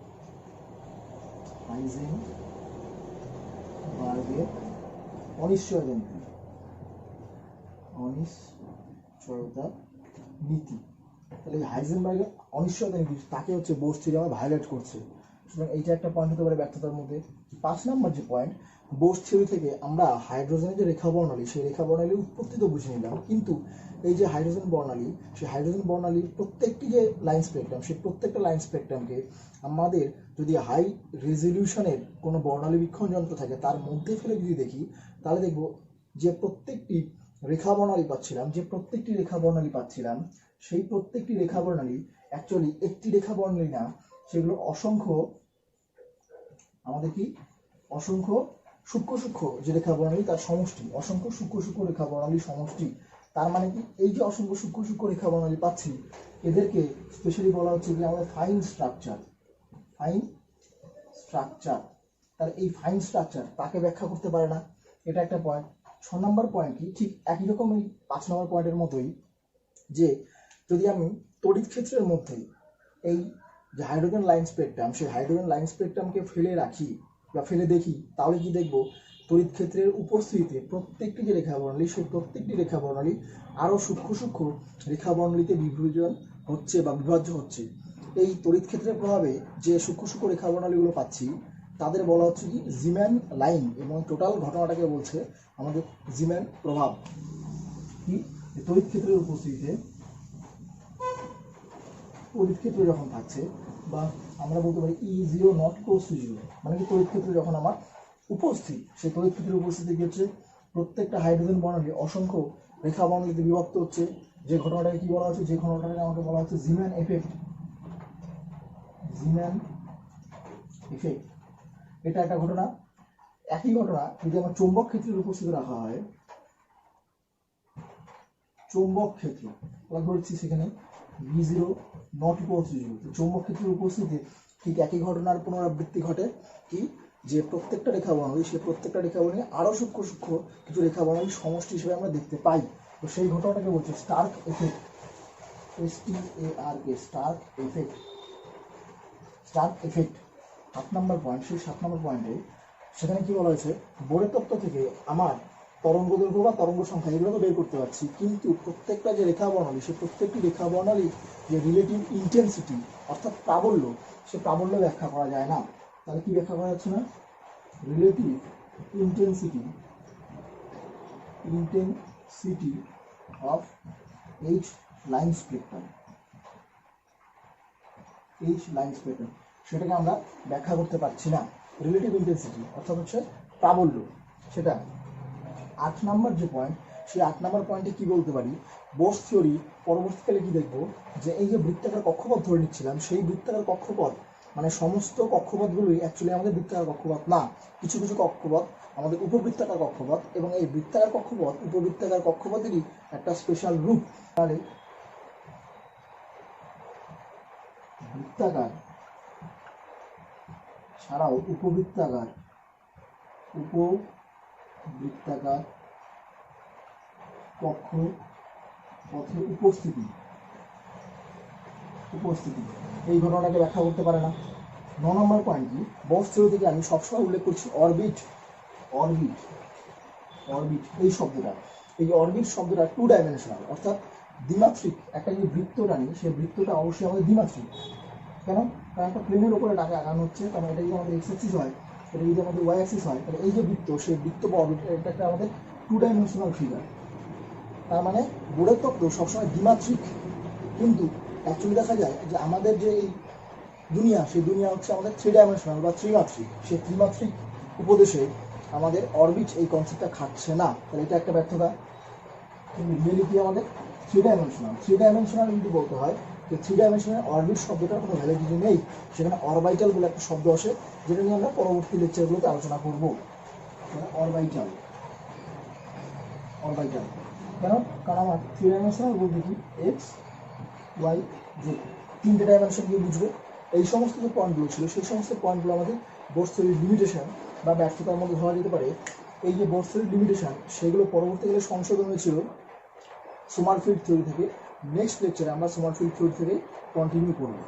হাইজেনবার্গের অনিশ্চয়তা নীতি, অনিশ্চয়তা নীতি। তাহলে হাইজেনবার্গের অনিশ্চয়তা নীতি তাকে হচ্ছে বোস থিওরি আমরা ভায়োলেট করছে। সুতরাং এইটা একটা পয়েন্ট হতে পারে ব্যর্থতার মধ্যে। 5 নম্বর যে পয়েন্ট, বোস থিওরি থেকে আমরা হাইড্রোজেনের যে রেখা বর্ণালী সেই রেখা বর্ণালীর উৎপত্তি তো বুঝে নিলাম, কিন্তু এই যে হাইড্রোজেন বর্ণালী সেই হাইড্রোজেন বর্ণালীর প্রত্যেকটি যে লাইন স্পেকট্রাম সেই প্রত্যেকটা লাইন স্পেকট্রামকে আমাদের যদি হাই রেজলিউশনের কোনো বর্ণালী বীক্ষণ যন্ত্র থাকে তার মধ্যে ফেলে যদি দেখি তাহলে দেখব যে প্রত্যেকটি রেখা বর্ণালী পাচ্ছিলাম সেই প্রত্যেকটি রেখা বর্ণালী অ্যাকচুয়ালি একটি রেখা বর্ণালী না, সেগুলো অসংখ্য আমাদের কি অসংখ্য সূক্ষ্ম সূক্ষ্ম যে রেখা বর্ণালী তার সমষ্টি, অসংখ্য সূক্ষ্ম সূক্ষ্ম রেখা বর্ণালীর সমষ্টি। তার মানে কি এই যে অসংখ্য সূক্ষ্ম সূক্ষ্ম রেখা বর্ণালী পাচ্ছি এদেরকে স্পেশালি বলা হচ্ছে যে আমাদের ফাইন স্ট্রাকচার। তার এই ফাইন স্ট্রাকচার তাকে ব্যাখ্যা করতে পারে না, এটা একটা পয়েন্ট। 6 নম্বর পয়েন্ট কি ঠিক একই রকম এই 5 নম্বর পয়েন্টের মতোই, যে যদি আমি তড়িৎ ক্ষেত্রের মধ্যে এই যে হাইড্রোজেন লাইন স্পেকট্রাম সেই হাইড্রোজেন লাইন স্পেকট্রামকে ফেলে রাখি বা ফেলে দেখি তাহলে কি দেখব তড়িৎ ক্ষেত্রের উপস্থিতিতে প্রত্যেকটি যে রেখা বর্ণালী সেই প্রত্যেকটি রেখা বর্ণালী আরও সূক্ষ্ম সূক্ষ্ম রেখা বর্ণালীতে বিভাজন হচ্ছে বা বিভাজ্য হচ্ছে। এই তড়িৎ ক্ষেত্রের প্রভাবে যে সূক্ষ্ম সূক্ষ্ম রেখা বর্ণালীগুলো পাচ্ছি তাদের বলা হচ্ছে কি জিম্যান লাইন, এবং টোটাল ঘটনাটাকে বলছে আমাদের জিম্যান প্রভাব। কি তড়িৎ ক্ষেত্রের উপস্থিতিতে তড়িৎ ক্ষেত্র যখন থাকছে, বা আমরা বলতে পারি E0 নট ইকুয়ালস টু 0, মানে কি তড়িৎ ক্ষেত্র যখন আমার উপস্থিত সেই তড়িৎ ক্ষেত্রের উপস্থিতি কি হচ্ছে প্রত্যেকটা হাইড্রোজেন বর্ণালী অসংখ্য রেখা বর্ণালীতে বিভক্ত হচ্ছে। যে ঘটনাটাকে কি বলা হচ্ছে, যে ঘটনাটাকে আমাকে বলা হচ্ছে জিম্যান এফেক্ট। এটা একটা ঘটনা। একই ঘটনা যদি আমার চৌম্বক ক্ষেত্রের উপস্থিতি রাখা হয়, চৌম্বক ক্ষেত্র ধরছি সেখানে B0 নট ইকুয়ালস টু 0, চৌম্বক ক্ষেত্রের উপস্থিতিতে ঠিক একই ঘটনার পুনরাবৃত্তি ঘটে। কি যে প্রত্যেকটা রেখা বর্ণালী সেই প্রত্যেকটা রেখা বর্ণালী আরও সূক্ষ্ম সূক্ষ্ম কিছু রেখা বর্ণালীর সমষ্টি হিসেবে আমরা দেখতে পাই। তো সেই ঘটনাটাকে বলছে স্টার্ক এফেক্ট, STARK এফেক্ট। 7 নম্বর পয়েন্ট, সেই 7 নম্বর পয়েন্টে সেখানে কি বলা হয়েছে বোরের তত্ত্ব থেকে আমার তরঙ্গ দৈর্ঘ্য বা তরঙ্গ সংখ্যা এগুলো তো বের করতে পারছি, কিন্তু প্রত্যেকটা যে রেখা বর্ণালী সেই প্রত্যেকটি রেখা বর্ণালী যে রিলেটিভ ইন্টেন্সিটি অর্থাৎ প্রাবল্য, সে প্রাবল্য ব্যাখ্যা করা যায় না। তাহলে কি ব্যাখ্যা করা যাচ্ছে না, relative intensity of H line spectrum, সেটাকে আমরা ব্যাখ্যা করতে পারছি না। রিলেটিভ ইন্টেন্সিটি অর্থাৎ হচ্ছে প্রাবল্য, সেটা। 8 নম্বর যে পয়েন্ট, সেই 8 নম্বর পয়েন্টে কি বলতে পারি, বোস থিওরি পরবর্তীকালে কি দেখবো যে এই যে বৃত্তাকার কক্ষপথ ধরে নিচ্ছিলাম সেই বৃত্তাকার কক্ষপথ মানে সমস্ত কক্ষপথগুলোই অ্যাকচুয়ালি আমাদের বৃত্তাকার কক্ষপথ না, কিছু কিছু কক্ষপথ আমাদের উপবৃত্তাকার কক্ষপথ, এবং এই বৃত্তাকার কক্ষপথ উপবৃত্তাকার কক্ষপথেরই একটা স্পেশাল রূপ। তাহলে বৃত্তাকার ছাড়াও উপবৃত্তাকার কক্ষপথের উপস্থিতি এই ঘটনাটাকে ব্যাখ্যা করতে পারে না। 9 নম্বর পয়েন্ট কি, বক্স থিওরি থেকে আমি সবসময় উল্লেখ করছি অরবিট। এই অরবিট শব্দটা 2 ডাইমেনশনাল অর্থাৎ দ্বিমাত্রিক। একটা যে বৃত্ত টানি সেই বৃত্তটা অবশ্যই আমাদের দ্বিমাত্রিক। কেন? কারণ একটা প্লেনের উপরে টাকা আগানো হচ্ছে, কারণ এটা যদি আমাদের এক্স অ্যাক্সিস হয়, এটা যদি আমাদের ওয়াই অ্যাক্সিস হয়, তাহলে এই যে বৃত্ত সেই বৃত্ত বা অরবিট এটা একটা আমাদের 2 ডাইমেনশনাল ফিগার। তার মানে বোরের তত্ত্ব সবসময় দ্বিমাত্রিক, কিন্তু অ্যাকচুয়ালি দেখা যায় যে আমাদের যে এই দুনিয়া সেই দুনিয়া হচ্ছে আমাদের 3 ডাইমেনশনাল বা ত্রিমাত্রিক। সেই ত্রিমাত্রিক উপদেশে আমাদের অরবিট এই কনসেপ্টটা খাচ্ছে না, তাহলে এটা একটা ব্যর্থতা। কিন্তু রিয়েলিটি আমাদের 3 ডাইমেনশনাল যদি বলতে হয় যে 3 ডাইমেনশনাল অরবিট শব্দটার কোনো ভ্যালিডিটি নেই, সেখানে অরবাইটাল বলে একটা শব্দ আসে যেটা নিয়ে আমরা পরবর্তী লেকচারগুলোতে আলোচনা করব। অরবাইটাল কেন? কারণ আমার 3 ডাইমেনশনাল বলতে কি এক্স ওয়াই জেড, 3টে ডাইমেনশন দিয়ে বুঝবে। এই সমস্ত যে পয়েন্টগুলো ছিল সেই সমস্ত পয়েন্টগুলো আমাদের বোর্স থিওরির লিমিটেশন বা ব্যর্থতার মধ্যে ধরা যেতে পারে। এই যে বোর্স থিওরির লিমিটেশন সেগুলো পরবর্তীকালে সংশোধন হয়েছিল সোমারফিল্ড থিওরি থেকে। নেক্সট লেকচারে আমরা সোমারফিল্ড থিওরি থেকে কন্টিনিউ করব।